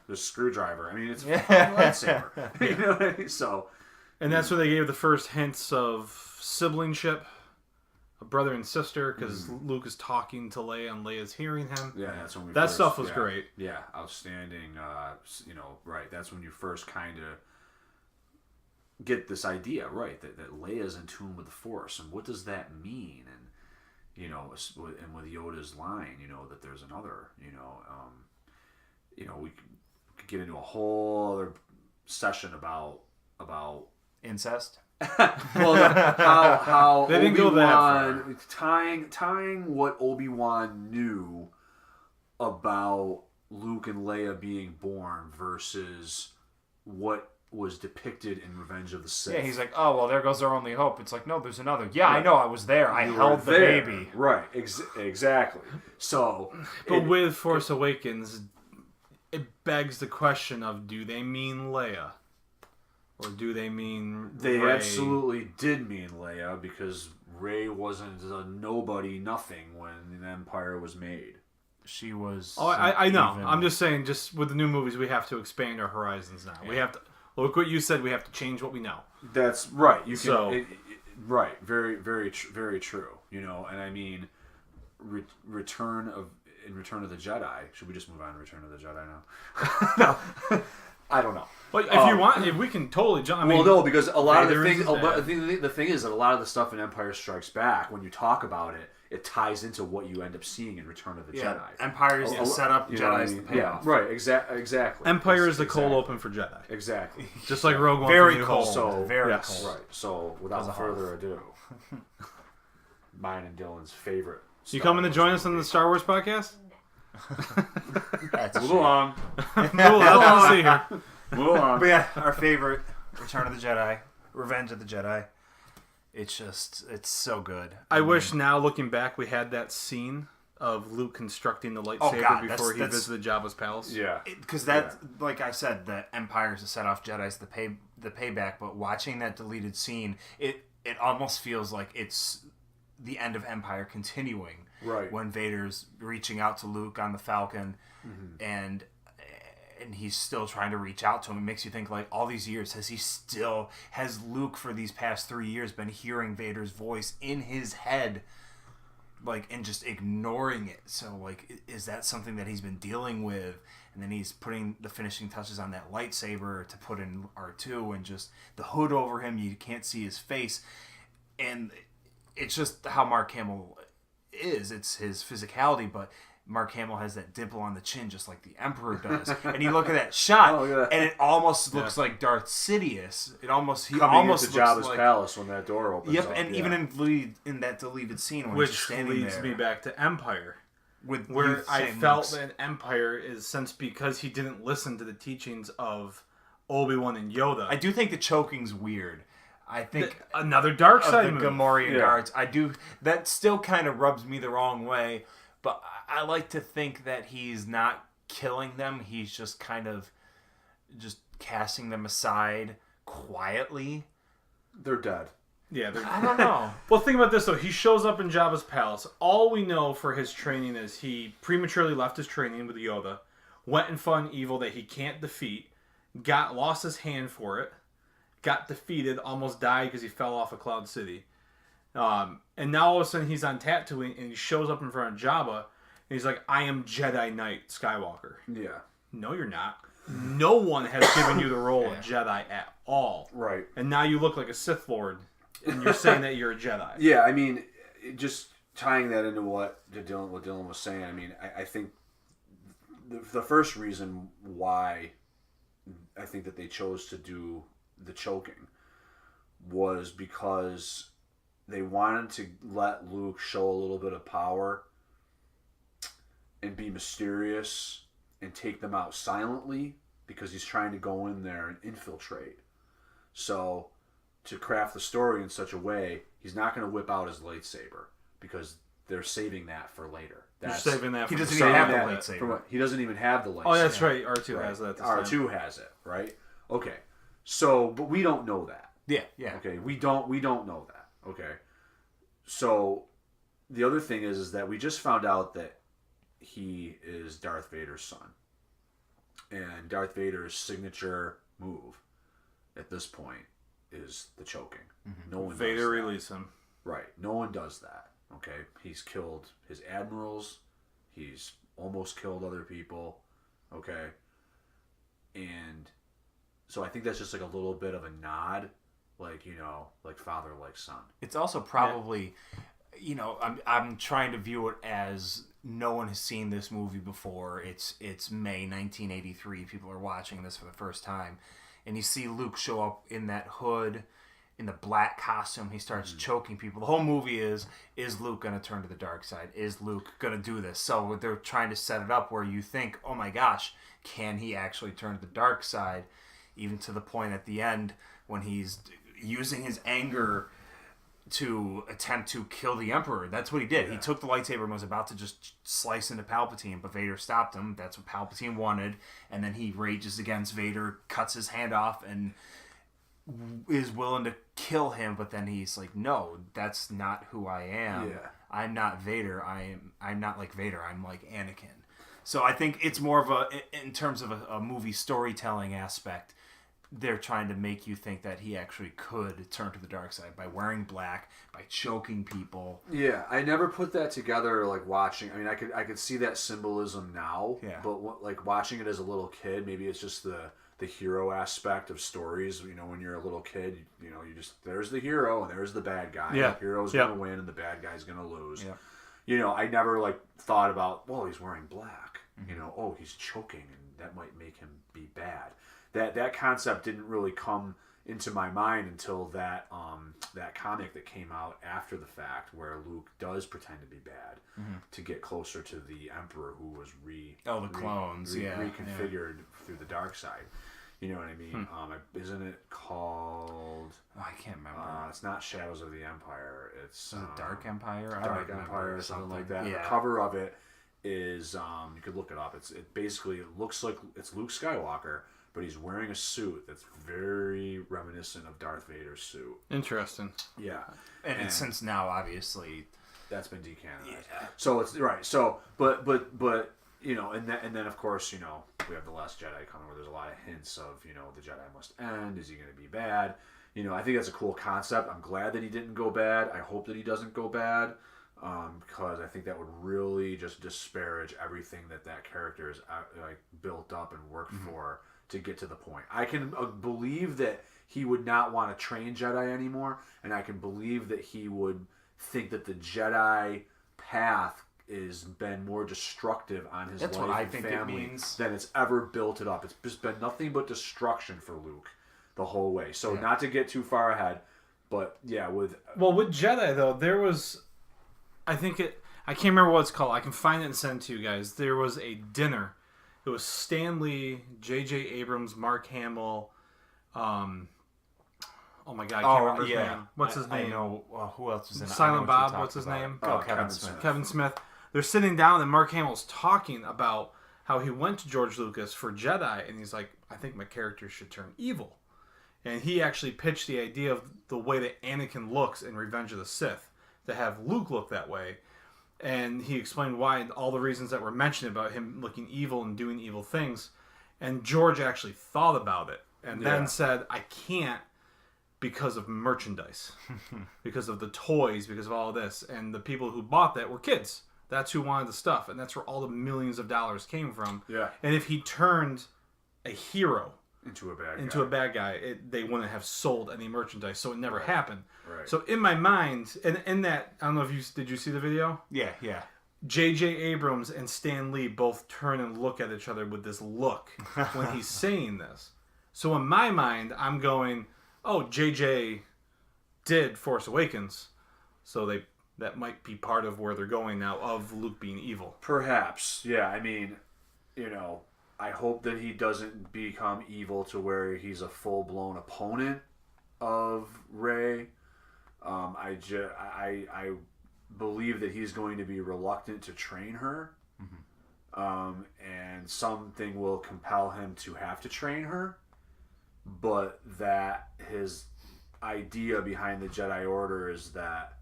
This screwdriver. I mean, it's a lightsaber. You know what I mean? So, and that's where they gave the first hints of siblingship, a brother and sister, because Luke is talking to Leia and Leia's hearing him. Yeah, that's when that stuff was great. Yeah, outstanding. Right. That's when you first kind of get this idea, right? That Leia's in tune with the Force, and what does that mean? And and with Yoda's line, that there's another, we could get into a whole other session about incest. Well, how they didn't go that far. Tying what Obi-Wan knew about Luke and Leia being born versus what was depicted in Revenge of the Sith. Yeah, he's like, oh, well, there goes our only hope. It's like, no, there's another. Yeah, right. I know, I was there. I held the baby. Right, exactly. So... But with Force Awakens, it begs the question of, do they mean Leia? Or do they mean They Rey? absolutely did mean Leia, because Rey wasn't a nobody, nothing when the Empire was made. She was... Oh, I know. I'm just saying, just with the new movies, we have to expand our horizons now. Yeah. We have to... Look what you said. We have to change what we know. That's right. You can. So, right. Very, very, very true. And I mean, Return of the Jedi. Should we just move on to Return of the Jedi now? I don't know. But if you want, if we can totally jump. I mean, Well, no, because a lot Vader of the is things. bad. The thing is that a lot of the stuff in Empire Strikes Back, when you talk about it, it ties into what you end up seeing in Return of the Jedi. Empire is the setup, You know what I Jedi's mean? the payoff. Yeah, right. Exactly. Empire is the Exactly. cold open for Jedi. Exactly. Just like Rogue One. Very for New cold. Hope. So Very yes. cold. Right. So without further ado, mine and Dylan's favorite. You Star coming to Wars join us on movie. the Star Wars podcast? That's Move along. Cool, let's see here. Move along. But yeah, our favorite, Return of the Jedi, Revenge of the Jedi. It's so good. I wish now, looking back, we had that scene of Luke constructing the lightsaber God, before he that's- visited Jabba's palace. Yeah. Because that, like I said, the Empire's to set off Jedi's the payback. But watching that deleted scene, it almost feels like it's the end of Empire continuing. Right. When Vader's reaching out to Luke on the Falcon, and he's still trying to reach out to him. It makes you think, like, all these years, has Luke for these past 3 years been hearing Vader's voice in his head, like, and just ignoring it? So, like, is that something that he's been dealing with? And then he's putting the finishing touches on that lightsaber to put in R2, and just the hood over him, you can't see his face. And it's just how Mark Hamill is. It's his physicality, but Mark Hamill has that dimple on the chin just like the Emperor does. And you look at that shot, and it almost looks like Darth Sidious. He Coming almost into looks Jabba's like palace when that door opens up. and even in that deleted scene when he's just Which standing leads there me back to Empire, with where you I saying felt Luke's- that Empire is, since because he didn't listen to the teachings of Obi-Wan and Yoda. I do think the choking's weird. I think Another dark of side the move. Gamorrean guards. I do. That still kind of rubs me the wrong way, but I like to think that he's not killing them. He's just kind of just casting them aside quietly. They're dead. Yeah, I don't know. Well, think about this though. He shows up in Jabba's palace. All we know for his training is he prematurely left his training with Yoda, went and fought an evil that he can't defeat, lost his hand for it, got defeated, almost died because he fell off of Cloud City. And now all of a sudden he's on Tatooine and he shows up in front of Jabba and he's like, "I am Jedi Knight Skywalker." Yeah. No, you're not. No one has given you the role of Jedi at all. Right. And now you look like a Sith Lord and you're saying that you're a Jedi. Yeah, I mean, just tying that into what Dylan was saying, I mean, I think the first reason why I think that they chose to do the choking was because they wanted to let Luke show a little bit of power and be mysterious and take them out silently because he's trying to go in there and infiltrate. So to craft the story in such a way, he's not going to whip out his lightsaber because they're saving that for later. You're saving that He for doesn't the even have second the one. lightsaber. He doesn't even have the lightsaber. Oh, that's right. R2 Right. has that. This time. R2 has it, right? Okay. So, but we don't know that. Yeah. Okay, we don't know that. Okay. So the other thing is that we just found out that he is Darth Vader's son. And Darth Vader's signature move at this point is the choking. No one Vader does that. release him. Right. No one does that. Okay. He's killed his admirals. He's almost killed other people. Okay. And so I think that's just like a little bit of a nod, like, you know, like father, like son. It's also probably, you know, I'm trying to view it as no one has seen this movie before. It's May 1983. People are watching this for the first time, and you see Luke show up in that hood, in the black costume. He starts choking people. The whole movie is Luke going to turn to the dark side? Is Luke going to do this? So they're trying to set it up where you think, oh my gosh, can he actually turn to the dark side? Even to the point at the end when he's using his anger to attempt to kill the Emperor. That's what he did. He took the lightsaber and was about to just slice into Palpatine, but Vader stopped him. That's what Palpatine wanted. And then he rages against Vader, cuts his hand off, and is willing to kill him. But then he's like, no, that's not who I am. Yeah. I'm not Vader. I'm not like Vader. I'm like Anakin. So I think it's more of a, in terms of a movie storytelling aspect, they're trying to make you think that he actually could turn to the dark side by wearing black, by choking people. Yeah, I never put that together. Like watching, I mean, I could see that symbolism now. Yeah. But like watching it as a little kid, maybe it's just the the hero aspect of stories. You know, when you're a little kid, you know, you just there's the hero and there's the bad guy. Yeah. The hero's gonna win and the bad guy's gonna lose. Yeah. You know, I never like thought about, well, he's wearing black. You know, oh, he's choking and that might make him be bad. That concept didn't really come into my mind until that that comic that came out after the fact, where Luke does pretend to be bad to get closer to the Emperor, who was clones, reconfigured through the dark side. You know what I mean? Isn't it called? Oh, I can't remember. It's not Shadows of the Empire. It's Dark Empire. Dark Empire or something like that. Yeah. The cover of it is you could look it up. It looks like it's Luke Skywalker, but he's wearing a suit that's very reminiscent of Darth Vader's suit. Interesting. Yeah, and since now, obviously, that's been decanonized. Yeah. So it's right. So, but you know, and then of course, you know, we have the Last Jedi coming, where there's a lot of hints of, you know, the Jedi must end. Is he going to be bad? You know, I think that's a cool concept. I'm glad that he didn't go bad. I hope that he doesn't go bad, because I think that would really just disparage everything that character is like built up and worked for to get to the point. I can believe that he would not want to train Jedi anymore, and I can believe that he would think that the Jedi path is been more destructive on his That's life what I and think it family means. than it's ever built it up. It's just been nothing but destruction for Luke the whole way. So not to get too far ahead, but yeah, with Jedi though, there was, I can't remember what it's called. I can find it and send it to you guys. There was a dinner. It was Stan Lee, J.J. Abrams, Mark Hamill. Oh my God, I can't remember his name. What's his name? I know who else was in it. Silent Bob. What's his name? Kevin Smith. Kevin Smith. They're sitting down and Mark Hamill's talking about how he went to George Lucas for Jedi, and he's like, I think my character should turn evil. And he actually pitched the idea of the way that Anakin looks in Revenge of the Sith, to have Luke look that way. And he explained why, and all the reasons that were mentioned about him looking evil and doing evil things. And George actually thought about it and then said, I can't, because of merchandise, because of the toys, because of all this. And the people who bought that were kids. That's who wanted the stuff. And that's where all the millions of dollars came from. Yeah. And if he turned a hero into a bad guy, they wouldn't have sold any merchandise. So it never happened. Right. So in my mind, and in that, I don't know if did you see the video? Yeah. J.J. Abrams and Stan Lee both turn and look at each other with this look when he's saying this. So in my mind, I'm going, oh, J.J. did Force Awakens, so that might be part of where they're going now, of Luke being evil. Perhaps, yeah. I mean, you know, I hope that he doesn't become evil to where he's a full-blown opponent of Rey. I believe that he's going to be reluctant to train her, and something will compel him to have to train her, but that his idea behind the Jedi Order is that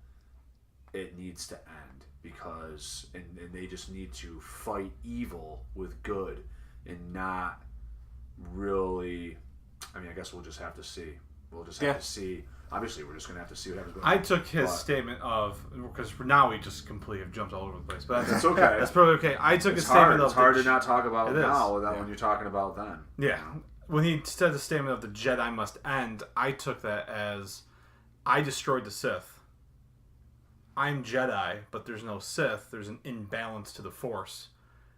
it needs to end, because and they just need to fight evil with good and not really. I mean, I guess we'll just have to see. We'll just have to see. Obviously, we're just going to have to see what happens. I took his statement of, because now we just completely have jumped all over the place, but that's okay. That's probably okay. I took his statement of... It's hard to not talk about now is. when you're talking about then. Yeah. When he said the statement of the Jedi must end, I took that as, I destroyed the Sith. I'm Jedi, but there's no Sith. There's an imbalance to the Force.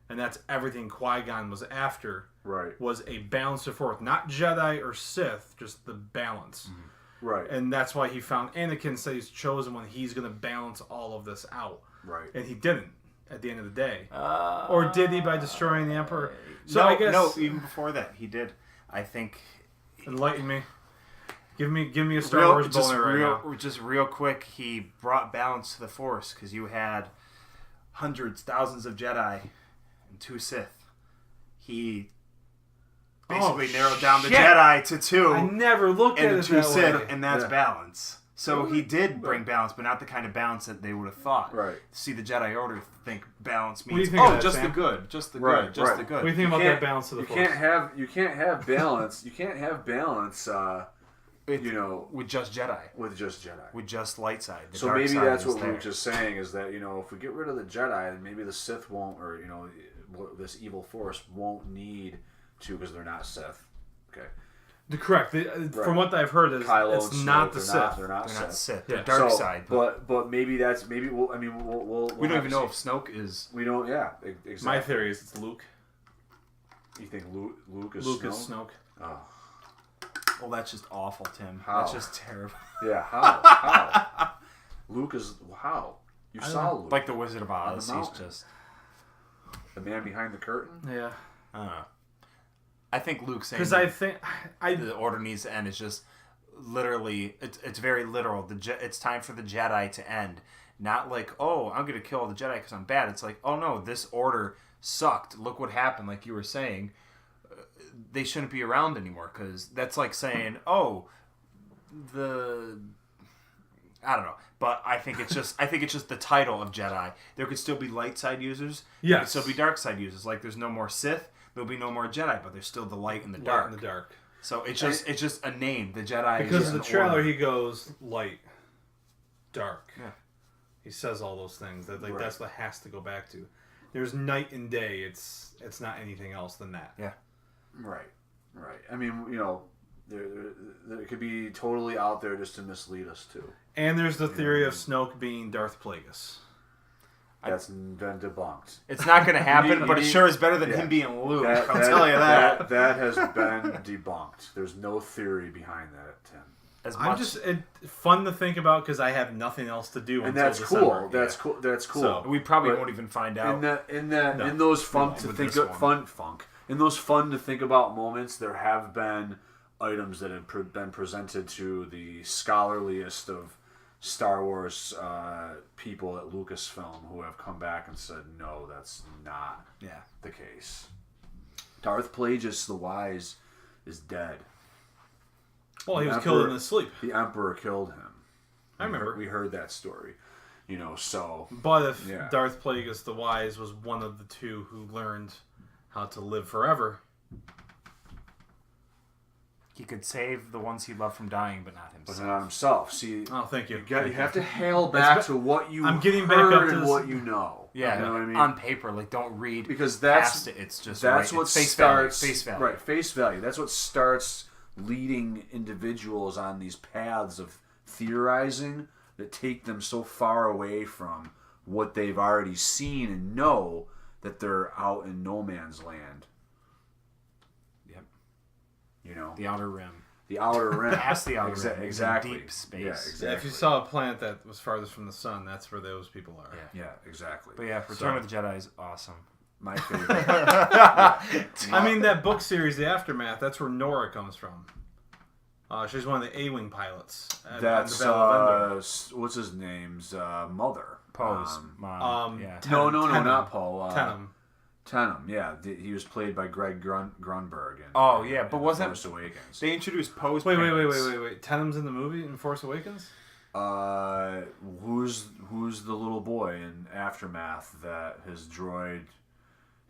And that's everything Qui-Gon was after. Right. Was a balance to Force. Not Jedi or Sith, just the balance. Mm-hmm. Right. And that's why he found Anakin said he's chosen when he's going to balance all of this out. Right. And he didn't at the end of the day. Or did he by destroying the Emperor? So no, I guess... No, even before that, he did. I think... Enlighten me. Give me a Star Wars boner right now. Just real quick, he brought balance to the Force, because you had hundreds, thousands of Jedi and 2 Sith. He... basically narrowed down the Jedi to 2. I never looked at and it the 2 that Sith, way. and that's balance. So he did bring balance, but not the kind of balance that they would have thought. Right. See, the Jedi Order think balance What do you means think of that, just Sam? the good, just the Right, good, just right. the good. What do you think about that balance of the Force? You can't have balance. You can't have balance. With just Jedi, with just Jedi, with just light side. The so dark maybe side that's is what there. Luke is saying, is that, you know, if we get rid of the Jedi, then maybe the Sith won't, or, you know, this evil Force won't need to, because they're not Sith, Okay. Correct. From what I've heard, is Kylo it's and not Snoke, the Sith. They're not Sith. Sith. Yeah. They're dark So, side. But maybe that's we'll we don't even know if Snoke is. We don't. Yeah. Exactly. My theory is it's Luke. You think Luke is Luke Snoke? is Snoke. Oh. Well, that's just awful, Tim. How? That's just terrible. Yeah. How? Luke is how? You saw Luke, Like the Wizard of On Oz. the He's mountain. just. the man behind the curtain. Yeah. I don't know. I think Luke saying Because I think the order needs to end is just literally. It's very literal. It's time for the Jedi to end. Not like, oh, I'm gonna kill all the Jedi because I'm bad. It's like, oh no, this order sucked. Look what happened. Like you were saying, they shouldn't be around anymore. Because that's like saying, oh, I don't know. But I think it's just the title of Jedi. There could still be light side users. There could Yes. still be dark side users. Like there's no more Sith. There'll be no more Jedi, but there's still the light and the dark. Light in the dark. So it's just a name. The Jedi Because is in the an trailer order. he goes light, dark. Yeah. He says all those things. That Right. that's what it has to go back to. There's night and day. It's not anything else than that. Yeah. Right. I mean, there could be totally out there just to mislead us too. And there's the theory of Snoke being Darth Plagueis. That's been debunked. It's not going to happen, You but it need- sure is better than yeah. him being Luke. I'll tell you that. That has been debunked. There's no theory behind that, Tim. As I'm much just fun to think about because I have nothing else to do. And until that's December. cool. That's Yeah. cool. That's cool. So, we probably But won't even find out. In those fun won't to with think this of, in those fun to think about moments, there have been items that have been presented to the scholarliest of Star Wars people at Lucasfilm who have come back and said, no, that's not the case. Darth Plagueis the Wise is dead. well, he The was killed in Emperor- his sleep. The Emperor killed him. I remember. We heard that story. So... But if Yeah. Darth Plagueis the Wise was one of the two who learned how to live forever, He could save the ones he loved from dying, but not But himself. not himself. See, oh, thank you. you have to hail back to what you I'm getting back heard up to and this- what you know. Yeah, You know what I mean? on paper, like don't read Because that's past it. It's just that's right. what It's face starts value. Face value. right face value. That's what starts leading individuals on these paths of theorizing that take them so far away from what they've already seen and know that they're out in no man's land. Yep. The Outer Rim. outer rim. Past the outer rim. Exactly. Deep space. Yeah, exactly. If you saw a planet that was farthest from the sun, that's where those people are. Yeah, exactly. But yeah, Return of the Jedi is awesome. My favorite. I mean, that book series, The Aftermath, that's where Nora comes from. She's one of the A-Wing pilots. At That's the Battle of Endor. what's his name's mother. Poe's mom. Yeah. No, Tenem. not Poe. Tenem. Tenem, yeah. He was played by Greg Grunberg. Oh, yeah, but in wasn't- Force Awakens. They introduced Poe's Wait. parents. Tenem's in the movie in Force Awakens? Who's the little boy in Aftermath that his droid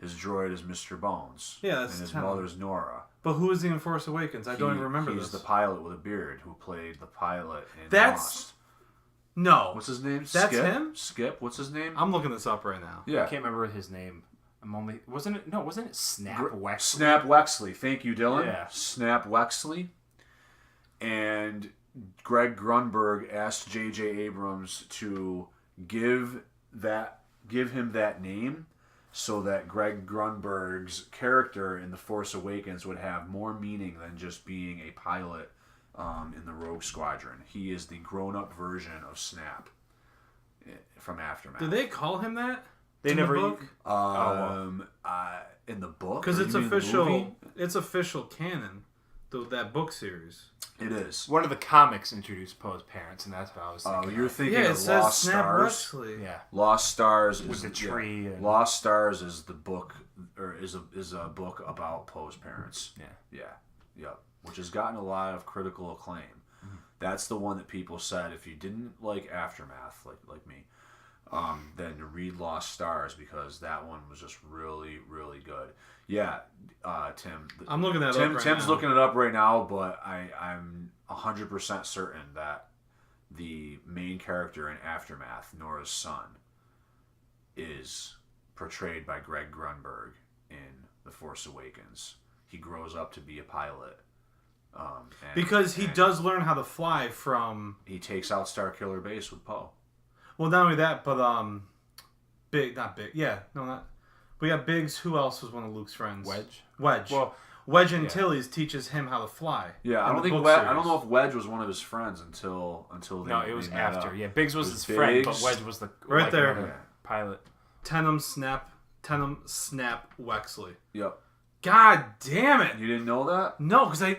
is Mr. Bones? Yeah, that's and his Tenem. mother's Nora. But who is he in Force Awakens? I don't even remember He's this. the pilot with a beard who played the pilot in That's- Lost. No. What's his name? That's Skip? him? Skip. What's his name? I'm looking this up right now. I Yeah. can't remember his name. Wasn't it Snap Wexley? Snap Wexley. Thank you, Dylan. Yeah. Snap Wexley. And Greg Grunberg asked J.J. Abrams to give him that name so that Greg Grunberg's character in The Force Awakens would have more meaning than just being a pilot in the Rogue Squadron. He is the grown-up version of Snap from Aftermath. Did they call him that? They in never- the book? In the book? Because Or it's you mean the official. movie? It's official canon. That book series. It is. One of the comics introduced Poe's parents, and that's what I was Oh, thinking. you're of. thinking Yeah, it of says Lost Snap Stars. Wexley. Yeah. Lost Stars With is the tree and- Lost Stars is the book, or is a book about Poe's parents. Yep. Which has gotten a lot of critical acclaim. Mm-hmm. That's the one that people said if you didn't like Aftermath, like me, then to read Lost Stars because that one was just really, really good. Yeah, Tim. I'm looking that up right Tim's now. looking it up right now, but I'm 100% certain that the main character in Aftermath, Nora's son, is portrayed by Greg Grunberg in The Force Awakens. He grows up to be a pilot Because he does learn how to fly from... He takes out Starkiller Base with Poe. Well, not only that, but we got Biggs. Who else was one of Luke's friends? Wedge. Well, Wedge Antilles teaches him how to fly. Yeah, I don't know if Wedge was one of his friends until it was after. Yeah, Biggs was his friend, but Wedge was the pilot. Tenham Snap Wexley. Yep. God damn it! You didn't know that? No, because I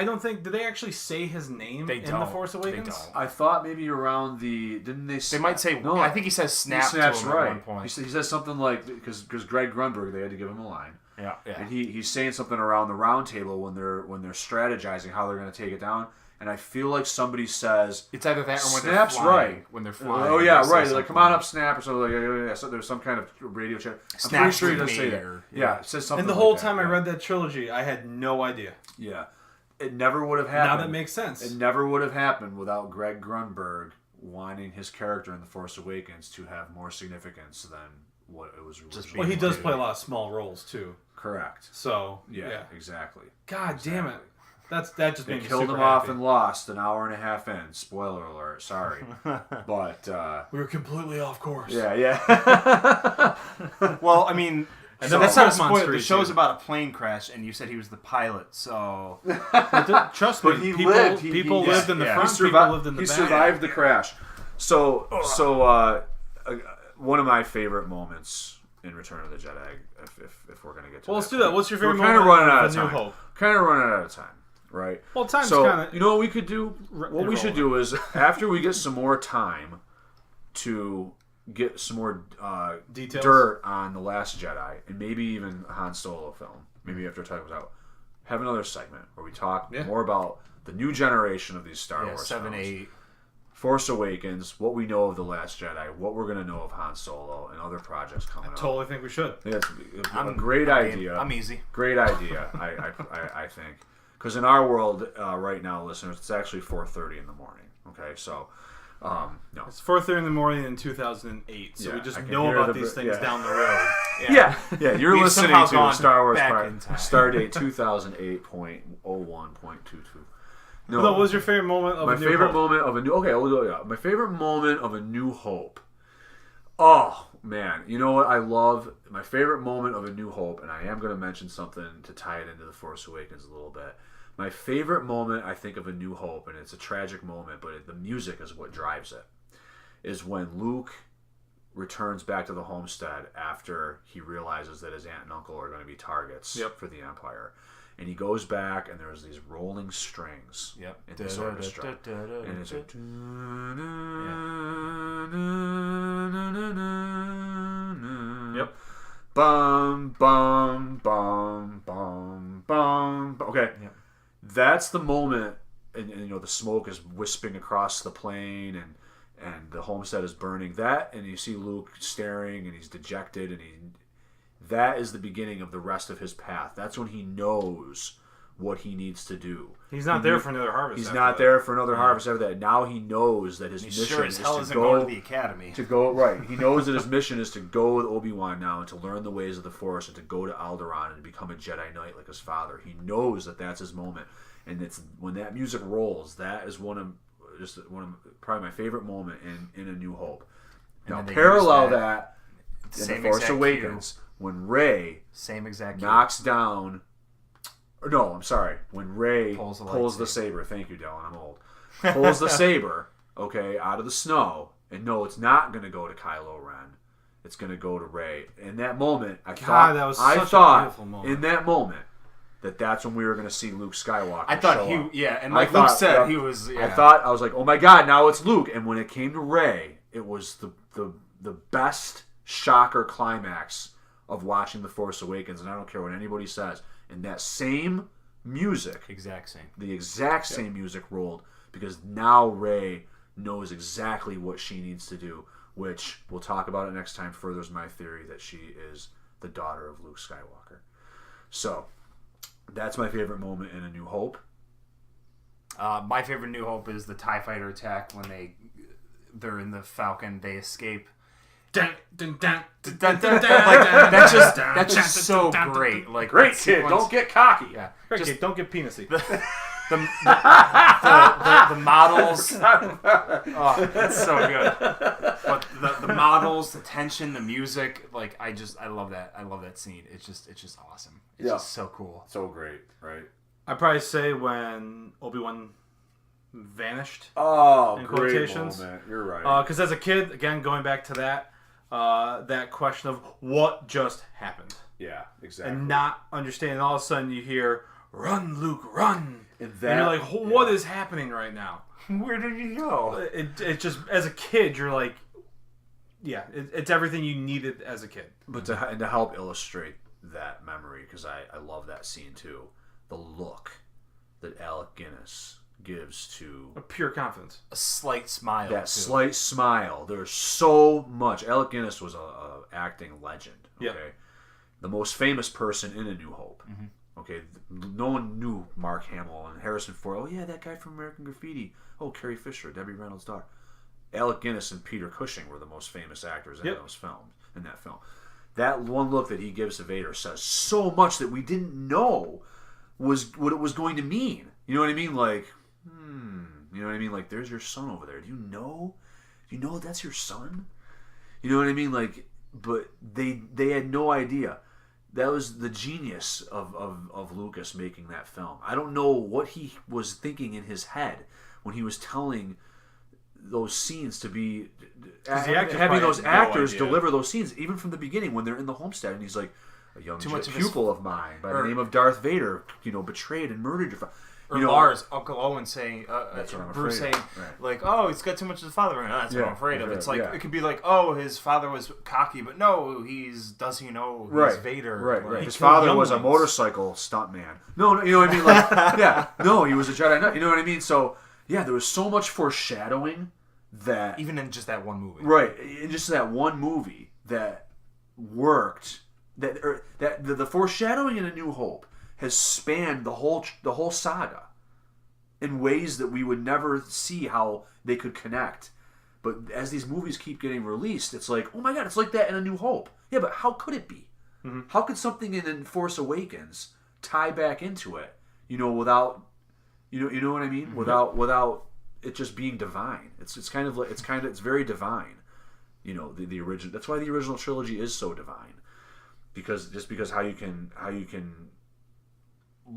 don't think... Did they actually say his name in The Force Awakens? They don't. I thought maybe around didn't they... They might say... No, I think he says Snap to him at one point. He says something like... Because Greg Grunberg, they had to give him a line. Yeah. And he's saying something around the round table when they're strategizing how they're going to take it down. And I feel like somebody says... It's either that or when Snap's they're flying. right. When they're flying. Oh, yeah, right. They're like, come on up, Snap. Or something like so there's some kind of radio chat. I'm pretty sure he does say that. Yeah, it says something And the whole time I read that trilogy, I had no idea. Yeah. It never would have happened. Now that makes sense. It never would have happened without Greg Grunberg wanting his character in The Force Awakens to have more significance than what it was originally. Well, he does play a lot of small roles, too. Correct. So, yeah. Exactly. God damn it. That just made me killed super him happy. off in Lost an hour and a half in. Spoiler alert. Sorry. But... we were completely off course. Yeah. Well, I mean... And that's not a spoiler. The show's about a plane crash, and you said he was the pilot, so... Trust me, people lived in the front, people lived in the back. He survived the crash. So one of my favorite moments in Return of the Jedi, if we're going to get to let's do that. What's your favorite moment? We're kind of running out of New time. Hope? Kind of running out of time, right? Well, time's kind of... You know what we could do? What we should do is, after we get some more time to get some more details, dirt on The Last Jedi, and maybe even a Han Solo film, maybe after time comes out, have another segment where we talk more about the new generation of these Star Wars 7, films. 8. Force Awakens, what we know of The Last Jedi, what we're going to know of Han Solo, and other projects coming up. I totally think we should. Yeah, it's a great idea. I'm easy. Great idea, I think. Because in our world right now, listeners, it's actually 4:30 in the morning. Okay, so... no. It's 4:30 in the morning in 2008, so we just know about these things down the road. Yeah. You're listening to Star Wars Stardate 2008.01.22. No, what was your favorite moment of A New Hope? My favorite moment of A New Hope. Oh man, you know what I love? My favorite moment of A New Hope, and I am going to mention something to tie it into The Force Awakens a little bit. My favorite moment, I think, of A New Hope, and it's a tragic moment, but the music is what drives it, is when Luke returns back to the homestead after he realizes that his aunt and uncle are going to be targets for the Empire. And he goes back, and there's these rolling strings in this orchestra. And it's Yep. Bum, bum, bum, bum, bum. Okay. Yep. That's the moment, and you know, the smoke is wisping across the plain, and the homestead is burning. That, and you see Luke staring, and he's dejected, and that is the beginning of the rest of his path. That's when he knows what he needs to do. He's not there for another harvest. He's not there for another harvest after that. Now he knows that his mission is to go to the academy. To go right. He knows that his mission is to go with Obi-Wan now and to learn the ways of the Force and to go to Alderaan and become a Jedi Knight like his father. He knows that that's his moment, and it's when that music rolls. That is one of probably my favorite moment in A New Hope. Now parallel that in The Force Awakens when Rey knocks down. No, I'm sorry. When Rey pulls the saber. Thank you, Dylan. I'm old. Pulls the saber, out of the snow. And no, it's not going to go to Kylo Ren. It's going to go to Rey. In that moment, I thought a beautiful moment. In that moment that's when we were going to see Luke Skywalker. I thought and like Luke said, he was. Yeah. I was like, oh my God, now it's Luke. And when it came to Rey, it was the best shocker climax of watching The Force Awakens. And I don't care what anybody says. And that same music, the exact same music rolled, because now Rey knows exactly what she needs to do, which we'll talk about it next time. Furthers my theory that she is the daughter of Luke Skywalker. So that's my favorite moment in A New Hope. My favorite New Hope is the TIE Fighter attack when they're in the Falcon, they escape, Dun, dun, dun, dun, Dun, dun, dun, dun, like dun, that's dun, just dun, that's dun, just dun, so dun, dun, great. dun. Like Great that kid, sequence. don't get cocky. Yeah. Great Just kid, don't get penisy. the models. Oh, it's so good. But the models, the tension, the music, like I love that. I love that scene. It's just awesome. It's just so cool. So great, right? I'd probably say when Obi-Wan vanished. Oh, In great quotations. moment. You're right. Because as a kid, again, going back to that question of what just happened. Yeah, exactly. And not understanding. All of a sudden you hear, "Run, Luke, run!" And you're like, "What is happening right now?" Where did you go? It just, as a kid, you're like, yeah, it's everything you needed as a kid. But to help illustrate that memory, because I love that scene too, the look that Alec Guinness gives to A pure confidence. A slight smile. that too. slight smile. There's so much. Alec Guinness was a acting legend. Okay, Yep. The most famous person in A New Hope. Mm-hmm. Okay, no one knew Mark Hamill and Harrison Ford. Oh yeah, that guy from American Graffiti. Oh, Carrie Fisher, Debbie Reynolds' daughter. Alec Guinness and Peter Cushing were the most famous actors in those films. In that film, that one look that he gives to Vader says so much that we didn't know was what it was going to mean. You know what I mean? Like, you know what I mean? Like, there's your son over there. Do you know? Do you know that's your son? You know what I mean? Like, but they had no idea. That was the genius of Lucas making that film. I don't know what he was thinking in his head when he was telling those scenes to be having those actors deliver those scenes, even from the beginning when they're in the homestead and he's like, a young pupil of mine by the name of Darth Vader, betrayed and murdered your father. Or Lars, Uncle Owen saying, that's what I'm Bruce afraid saying, of. Right. like, oh, he's got too much of his father. That's what I'm afraid of. It's like, yeah. it could be like, oh, his father was cocky, but no, does he know he's Vader? Right, Like, right. His father was a motorcycle stuntman. No, you know what I mean? Like, yeah, no, he was a Jedi Knight. You know what I mean? So, yeah, there was so much foreshadowing that... Even in just that one movie. Right, in just that one movie that worked, the foreshadowing in A New Hope has spanned the whole saga in ways that we would never see how they could connect. But as these movies keep getting released, it's like, oh my god, it's like that in A New Hope. Yeah, but how could it be? Mm-hmm. How could something in Force Awakens tie back into it? Without you know what I mean? Mm-hmm. Without it just being divine. It's very divine. The original. That's why the original trilogy is so divine. Because how you can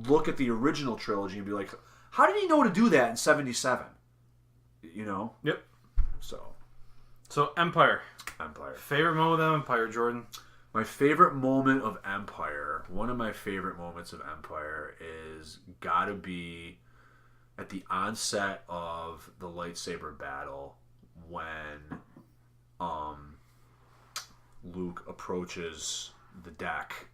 look at the original trilogy and be like, how did he know to do that in 77? Yep. So Empire. Empire. Favorite moment of Empire, Jordan? My favorite moment of Empire, one of my favorite moments of Empire is gotta be at the onset of the lightsaber battle when Luke approaches the deck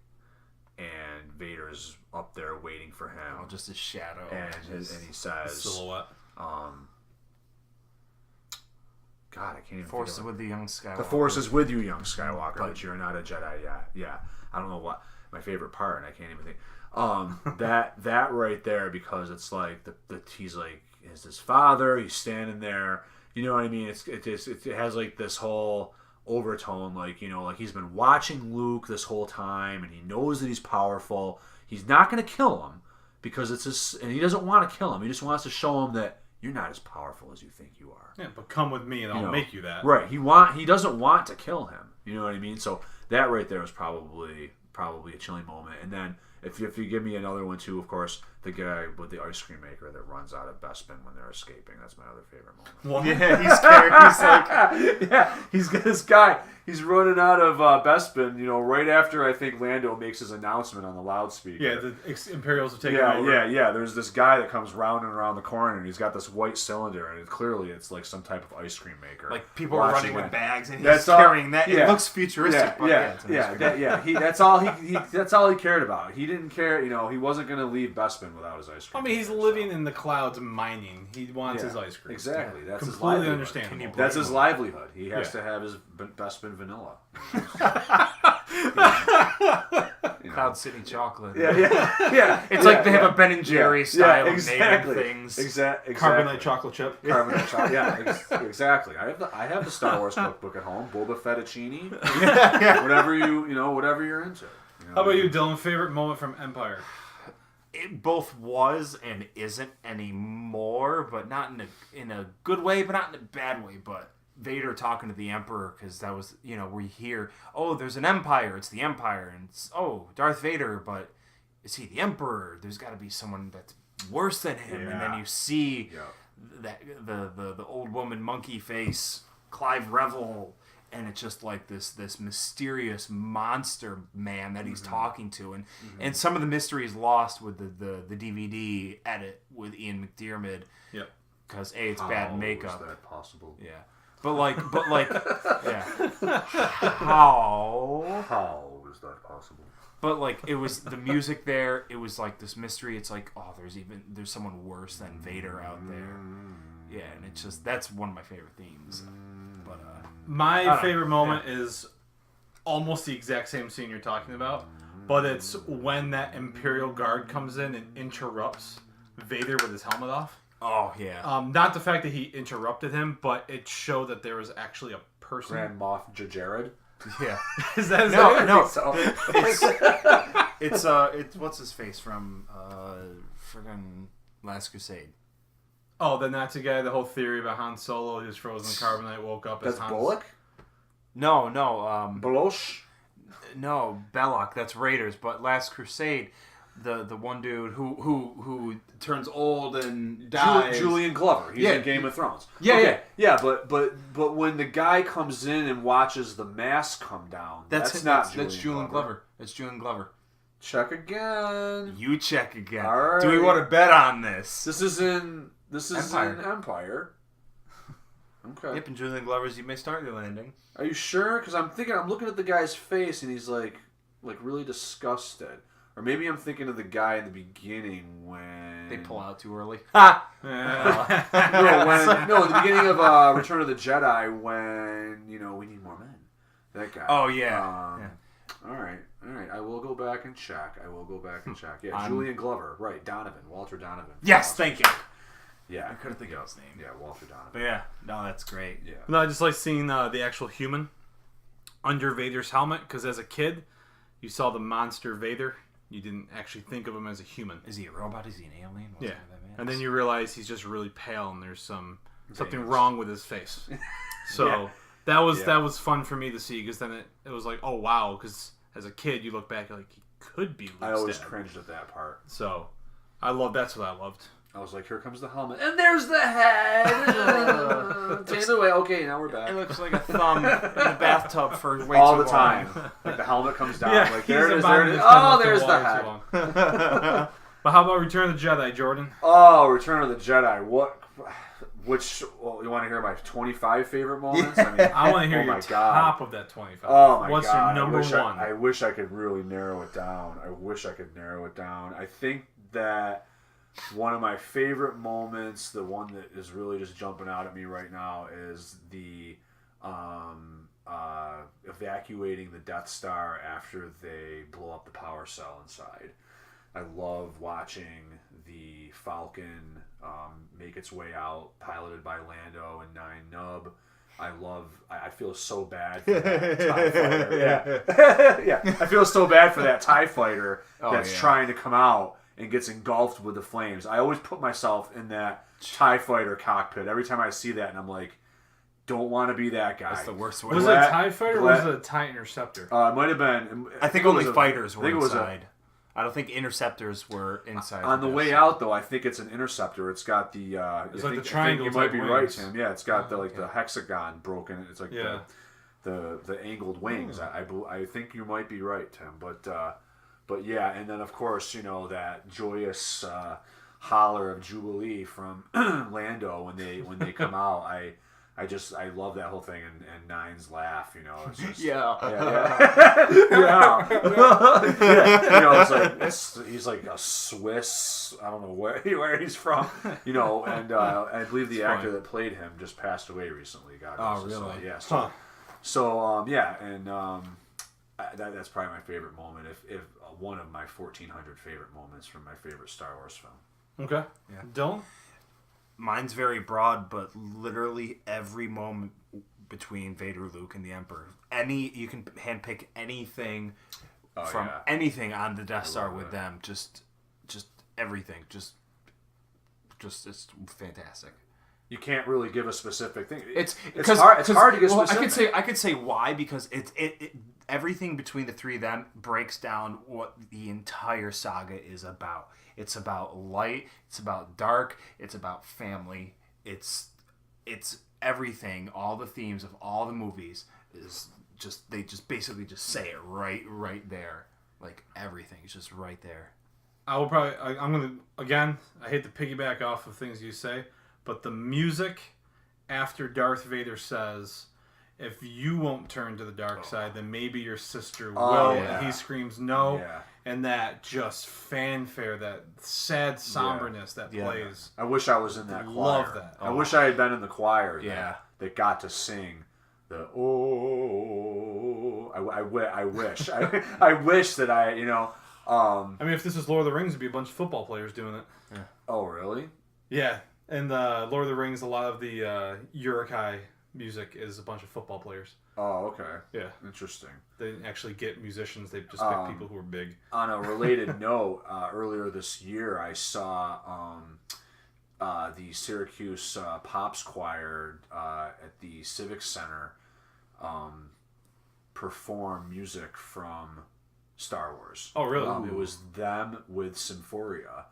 and Vader's up there waiting for him. Oh, just his shadow. And he says... silhouette. God, I can't even Force think is with the young Skywalker. The Force is with you, young Skywalker, but you're not a Jedi yet. Yeah. I don't know what my favorite part, and I can't even think. That right there, because it's like he's like, is his father? He's standing there. You know what I mean? It has like this whole overtone, like he's been watching Luke this whole time, and he knows that he's powerful. He's not going to kill him because it's his, and he doesn't want to kill him. He just wants to show him that you're not as powerful as you think you are. Yeah, but come with me and I'll make you that. Right. He doesn't want to kill him. You know what I mean? So that right there was probably a chilling moment. And then if you give me another one too, of course, the guy with the ice cream maker that runs out of Bespin when they're escaping. That's my other favorite moment. Well, yeah, he's scared. He's like, yeah, he's got this guy. He's running out of Bespin, right after I think Lando makes his announcement on the loudspeaker. Yeah, the Imperials have taken over. Yeah. There's this guy that comes rounding around the corner, and he's got this white cylinder, and clearly it's like some type of ice cream maker. Like people are running with bags, and he's carrying that. Yeah. It looks futuristic. That's all he cared about. He didn't care. He wasn't going to leave Bespin without his ice cream. I mean, he's living in the clouds mining. He wants his ice cream. Exactly. That's completely understandable. That's his livelihood. He has to have his Bespin vanilla. Cloud City chocolate. Yeah. It's like they have a Ben and Jerry style of exactly. naming things. Exactly. Carbonite chocolate chip. Carbonite chocolate. Yeah, exactly. I have the Star Wars cookbook at home. Boba fettuccine. Whatever whatever you're into. How about you, Dylan? Favorite moment from Empire? It both was and isn't anymore, but not in a good way, but not in a bad way. But Vader talking to the Emperor, because that was, where you hear, oh, there's an Empire, it's the Empire, and it's, oh, Darth Vader, but is he the Emperor? There's got to be someone that's worse than him. And then you see that the old woman monkey face, Clive Revel, and it's just like this mysterious monster man that he's talking to, and some of the mystery is lost with the DVD edit with Ian McDiarmid. Yep. Because it's bad makeup. How is that possible? Yeah. But yeah. How is that possible? But like it was the music there. It was like this mystery. It's like, oh, there's someone worse than Vader out there. Yeah, and it's just that's one of my favorite themes. But my favorite moment is almost the exact same scene you're talking about, but it's when that Imperial Guard comes in and interrupts Vader with his helmet off. Oh yeah. Not the fact that he interrupted him, but it showed that there was actually a person. Grand Moff Jared. Yeah. Is that no? So. It's what's his face from friggin' Last Crusade. Oh, the Nazi guy. The whole theory about Han Solo, he was frozen in carbonite, woke up as That's Han. Bullock. No. Balosh. No, Belloc. That's Raiders. But Last Crusade, the one dude who turns old and dies. Julian Glover. He's in Game of Thrones. Yeah. But when the guy comes in and watches the mask come down, that's Julian Glover. That's Julian Glover. Check again. You check again. All right. Do we want to bet on this? This is Empire. in Empire. Okay. Yep, and Julian Glover's You May Start Your Landing. Are you sure? Because I'm looking at the guy's face and he's like really disgusted. Or maybe I'm thinking of the guy in the beginning when They pull out too early. no, in the beginning of Return of the Jedi when we need more men. That guy. Oh yeah. All right. I will go back and check. Yeah, Julian Glover. Right. Walter Donovan. Yes, thank you. Yeah. I couldn't think of his name. Yeah, Walter Donovan. But yeah, no, that's great. Yeah. No, I just like seeing the actual human under Vader's helmet, because as a kid, you saw the monster Vader. You didn't actually think of him as a human. Is he a robot? Is he an alien? Yeah. And then you realize he's just really pale and there's something wrong with his face. So that was fun for me to see, because then it was like, oh wow, because as a kid you look back like he could be Luke's I always dad. cringed at that part. So that's what I loved. I was like, here comes the helmet. And there's the head! Take it away. Okay, now we're back. It looks like a thumb in the bathtub for way All too the long. time. Like the helmet comes down. Like, there it is. Oh, There's the head. But how about Return of the Jedi, Jordan? Oh, Return of the Jedi. You want to hear my 25 favorite moments? I want to hear your top of that 25. Oh my What's God. your number one? I wish I could really narrow it down. I think that one of my favorite moments, the one that is really just jumping out at me right now, is the evacuating the Death Star after they blow up the power cell inside. I love watching the Falcon make its way out, piloted by Lando and Nine Nub. I feel so bad for that TIE fighter. Yeah. I feel so bad for that TIE fighter that's trying to come out and gets engulfed with the flames. I always put myself in that TIE fighter cockpit every time I see that, and I'm like, don't want to be that guy. That's the worst way. Was it a TIE fighter or was it a TIE interceptor? It might have been. I think only fighters were inside. I don't think interceptors were inside. On the way out, though, I think it's an interceptor. It's got the. It's like the triangle. You might be right, Tim. Yeah, it's got the hexagon broken. It's like the angled wings. I think you might be right, Tim. But yeah, and then of course that joyous holler of Jubilee from Lando when they come out. I love that whole thing, and Nine's laugh, it's just yeah. It's like he's like a Swiss. I don't know where he's from, and I believe the actor that played him just passed away recently. God, really? Yeah. So that's probably my favorite moment. If one of my 1,400 favorite moments from my favorite Star Wars film. Okay. Yeah. Dylan? Mine's very broad, but literally every moment between Vader, Luke, and the Emperor. You can handpick anything from anything on the Death Star with them. Just everything. Just it's fantastic. You can't really give a specific thing. It's hard. It's hard to get specific. I could say why, because it everything between the three of them breaks down what the entire saga is about. It's about light. It's about dark. It's about family. It's everything. All the themes of all the movies is they basically say it right there. Like everything is just right there. I'm gonna again. I hate to piggyback off of things you say, but the music after Darth Vader says, "If you won't turn to the dark side, then maybe your sister will," and he screams no, and that just fanfare, that sad somberness that plays. I wish I was in that choir. Love that. I wish I had been in the choir. That got to sing the I wish. I wish that I I mean, if this is Lord of the Rings, it'd be a bunch of football players doing it. Yeah. Oh, really? Yeah, and Lord of the Rings, a lot of the Uruk-hai music is a bunch of football players. Oh, okay. Yeah. Interesting. They didn't actually get musicians. They just picked people who were big. On a related note, earlier this year, I saw the Syracuse Pops Choir at the Civic Center perform music from Star Wars. Oh, really? It was them with Symphoria,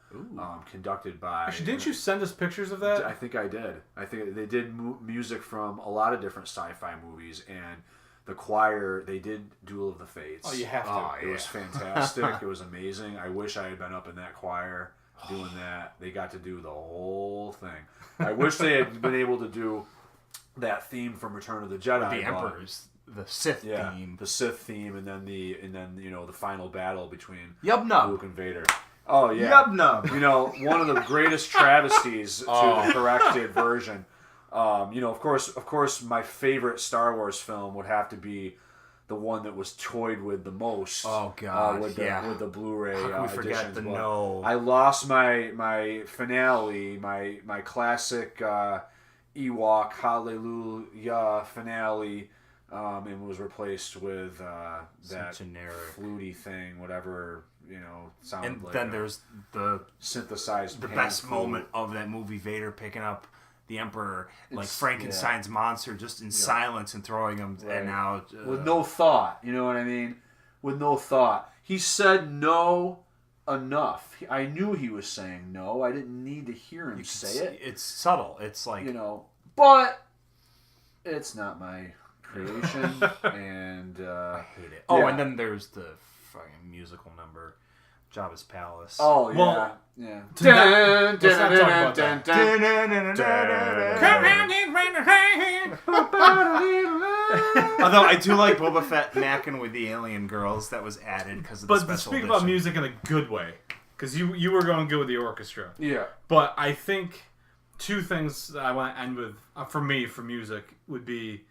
conducted by... Actually, didn't you send us pictures of that? I think I did. I think they did music from a lot of different sci-fi movies, and the choir, they did Duel of the Fates. Oh, you have to. It was fantastic. It was amazing. I wish I had been up in that choir doing that. They got to do the whole thing. I wish they had been able to do that theme from Return of the Jedi. The Emperor's... The Sith theme, the Sith theme, and then the final battle between Yub-Nub. Luke and Vader. Oh yeah, Yub-Nub. One of the greatest travesties to the corrected version. Of course, my favorite Star Wars film would have to be the one that was toyed with the most. Oh God, with the Blu-ray. How can we forget the no? I lost my finale, my classic Ewok Hallelujah finale. And was replaced with that generic fluty thing, whatever sounded and like. Then there's the synthesized. The best moment of that movie: Vader picking up the Emperor like Frankenstein's monster, just in silence, and throwing him and out with no thought. You know what I mean? With no thought. He said no enough. I knew he was saying no. I didn't need to hear him say it. It's subtle. It's like but it's not my creation, and I hate it. Oh, and then there's the fucking musical number, Jabba's Palace. Oh yeah, well, yeah. Let's not talk about that. Although I do like Boba Fett macking with the alien girls, that was added because of the special speak edition. about music in a good way, because you were going good with the orchestra. Yeah. But I think two things that I want to end with for me for music would be.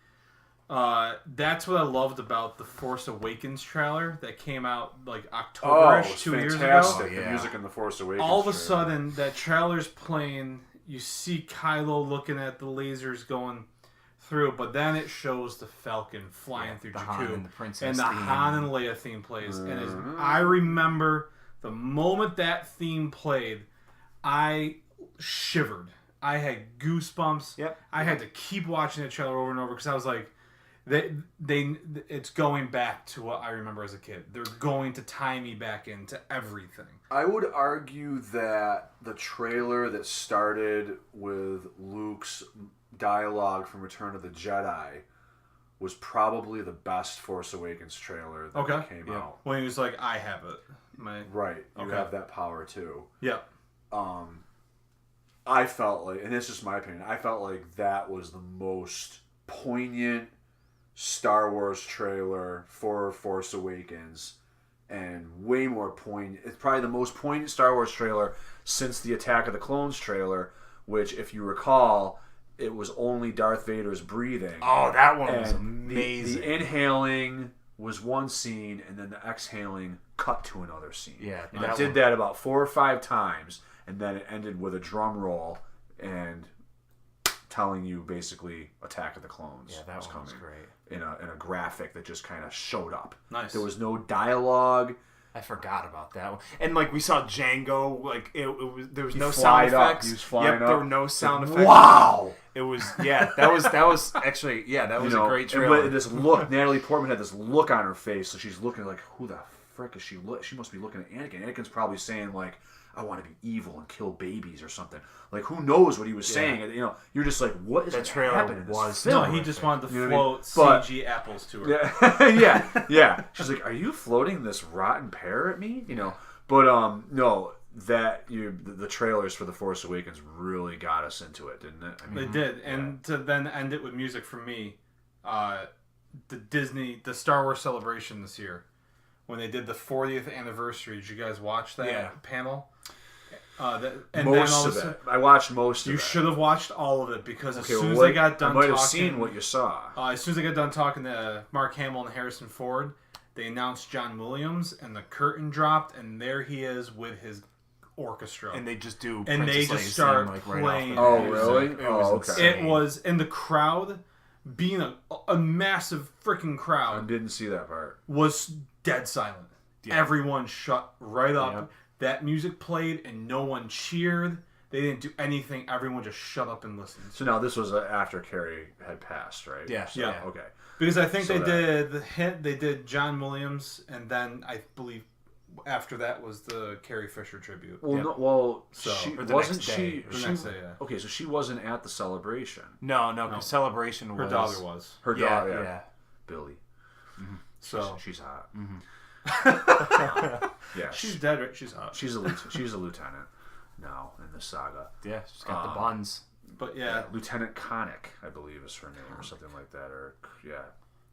That's what I loved about the Force Awakens trailer that came out like October-ish 2 years ago. The music in the Force Awakens. All of a sudden, that trailer's playing. You see Kylo looking at the lasers going through, but then it shows the Falcon flying through Jakku, and the Han and Leia theme plays. And I remember the moment that theme played, I shivered. I had goosebumps. Yep. I had to keep watching that trailer over and over because I was like. It's going back to what I remember as a kid. They're going to tie me back into everything. I would argue that the trailer that started with Luke's dialogue from Return of the Jedi was probably the best Force Awakens trailer that came out. When he was like, I have it. Right. You have that power too. Yeah. I felt like, and it's just my opinion, I felt like that was the most poignant Star Wars trailer for Force Awakens, and way more poignant. It's probably the most poignant Star Wars trailer since the Attack of the Clones trailer, which, if you recall, it was only Darth Vader's breathing. Oh, that one was amazing. The inhaling was one scene, and then the exhaling cut to another scene. Yeah, and that it did one. that about 4 or 5 times, and then it ended with a drum roll and telling you basically Attack of the Clones. Yeah, that one was great. In a graphic that just kind of showed up. Nice. There was no dialogue. I forgot about that one. And like we saw Django, like it was there was no flied sound up. effects. He was flying Yep, up. there were no sound effects. Wow. It was that was actually that was a great trailer. And this look, Natalie Portman had this look on her face, so she's looking like, who the frick is she? She must be looking at Anakin. Anakin's probably saying like, I want to be evil and kill babies or something. Like, who knows what he was saying? And, you're just like, what is that trailer happening in this was film? No, he just wanted to You know what I float mean? CG apples to her. Yeah. She's like, are you floating this rotten pear at me? But no, the trailers for The Force Awakens really got us into it, didn't it? I mean, They did, and to then end it with music from me, the Star Wars celebration this year, when they did the 40th anniversary. Did you guys watch that panel? Most of it. I watched most of it. You should have watched all of it because as soon as what- they got done I might talking, have seen what you saw. as soon as they got done talking to Mark Hamill and Harrison Ford, they announced John Williams, and the curtain dropped, and there he is with his orchestra. and they just do And they Princess just Leia's start theme, like, right playing off the Oh, bat. really? It was Oh, okay. insane. It was in the crowd, being a massive freaking I crowd, didn't see that part. was dead silent. Yeah. Everyone shut right up. Yep. That music played, and no one cheered. They didn't do anything. Everyone just shut up and listened. So now this was after Carrie had passed, right? Yeah. So, Yeah. Okay. Because I think So they did John Williams, and then I believe after that was the Carrie Fisher tribute. Well, Yep. no, well, So- she Or the wasn't next day. she. Or the she next day, yeah. Okay, so she wasn't at the celebration. No, 'cause Celebration was Her daughter was. Her Yeah, daughter, yeah. Billy. So She's hot. Mm-hmm. Yeah, she's dead, right? She's hot. she's a lieutenant now in the saga. Yeah, she's got the buns. But yeah, Lieutenant Connick, I believe, is her name, or something like that, or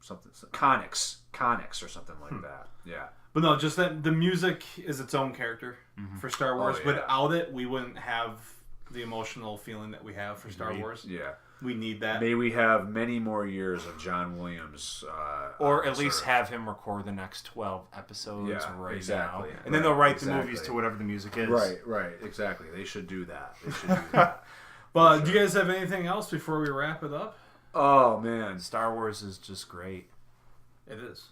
something Connix or something like that. Yeah. but no, just that the music is its own character for Star Wars. yeah. Without it, we wouldn't have the emotional feeling that we have for Star Wars. Yeah. We need that. May we have many more years of John Williams, Or on at least Earth. have him record the next 12 episodes right exactly. now. And then they'll write the Exactly. movies to whatever the music is. Right, exactly. They should do that. They should do that. But do you guys have anything else before we wrap it up? Oh man, Star Wars is just great. It is.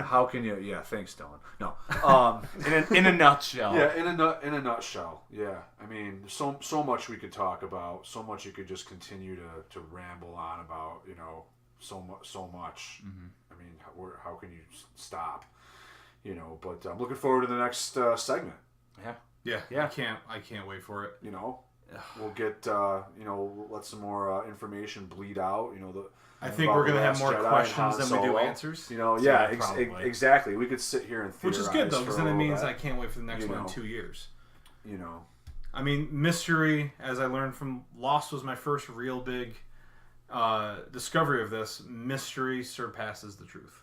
how can you? Yeah, thanks, Dylan. No, In a nutshell. yeah, in a nutshell, yeah. I mean, there's so much we could talk about, so much you could just continue to ramble on about, so much. Mm-hmm. I mean, how can you stop? But I'm looking forward to the next segment. Yeah. Yeah. I can't wait for it. We'll get let some more information bleed out. I think we're gonna have more questions than we do answers. Probably. Exactly. We could sit here and Which is theorize good though, for because a then it little means bit, I can't wait for the next one in 2 years. you know. I mean, mystery, as I learned from Lost, was my first real big discovery of this. Mystery surpasses the truth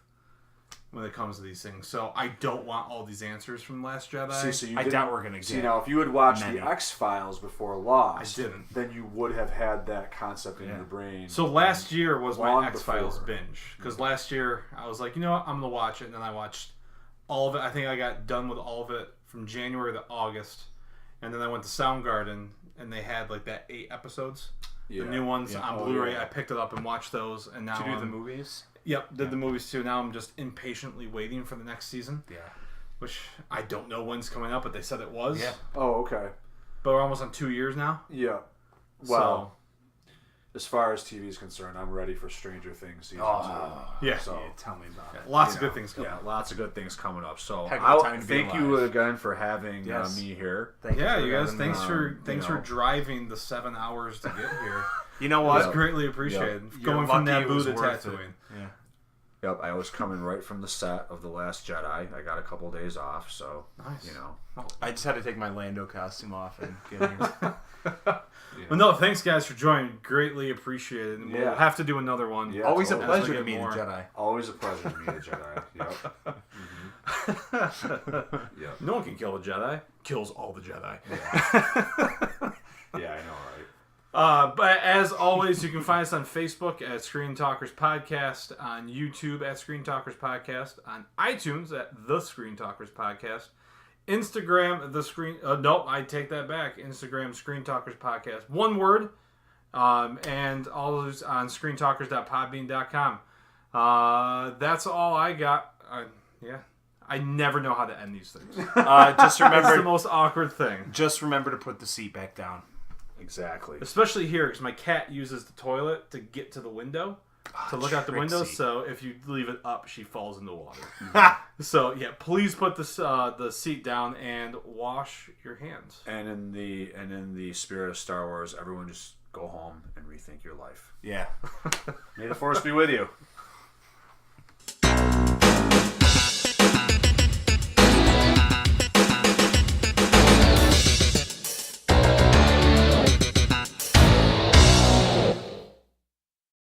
when it comes to these things. So I don't want all these answers from Last Jedi. So you I didn't- doubt we're going to See, get now, if you had watched many. the X-Files before Lost, I didn't. then you would have had that concept in your brain. So last year was Long my X-Files before. binge. Because last year, I was like, you know what, I'm going to watch it. And then I watched all of it. I think I got done with all of it from January to August. And then I went to Soundgarden, and they had like that 8 episodes. Yeah. The new ones Yeah. on Oh, Blu-ray. yeah. I picked it up and watched those. And now to do the I'm- movies. Yep, did the movies too. Now I'm just impatiently waiting for the next season, Yeah. which I don't know when's coming up, but they said it was. Yeah. Oh, okay. But we're almost on 2 years now. Yeah. Well, as far as TV is concerned, I'm ready for Stranger Things season 2. Yeah. So, Yeah, tell me about it. Lots of good things coming. yeah, lots of good things coming up. So, Heck of a time to be thank you alive. again for having Yes. me here. Thank Yeah, for you guys. having Thanks me. for thanks you for know. driving the 7 hours to get here. You know It's what? greatly appreciated. You're Going from lucky it Naboo was to worth Tatooine. it. Yeah. Yep, I was coming right from the set of The Last Jedi. I got a couple days off, so, Nice. you know. I just had to take my Lando costume off and get here. Well, no, thanks guys for joining. Greatly appreciated. And we'll Yeah. have to do another one. Yeah. Always totally. a pleasure As we to get meet more. a Jedi. Always a pleasure to meet a Jedi. Yep. Yep. No one can kill a Jedi. Kills all the Jedi. Yeah, I know, right? But as always, you can find us on Facebook at Screen Talkers Podcast, on YouTube at Screen Talkers Podcast, on iTunes at The Screen Talkers Podcast, Instagram the Screen. Nope, I take that back. Instagram Screen Talkers Podcast, one word, and all those on ScreenTalkers.podbean.com. That's all I got. Yeah. I never know how to end these things. Just remember, it's the most awkward thing. Just remember to put the seat back down. Exactly. Especially here, because my cat uses the toilet to get to the window, to look out the window. Trixie. So if you leave it up, she falls in the water. So yeah, please put the seat down and wash your hands. And in the spirit of Star Wars, everyone just go home and rethink your life. Yeah. May the Force be with you.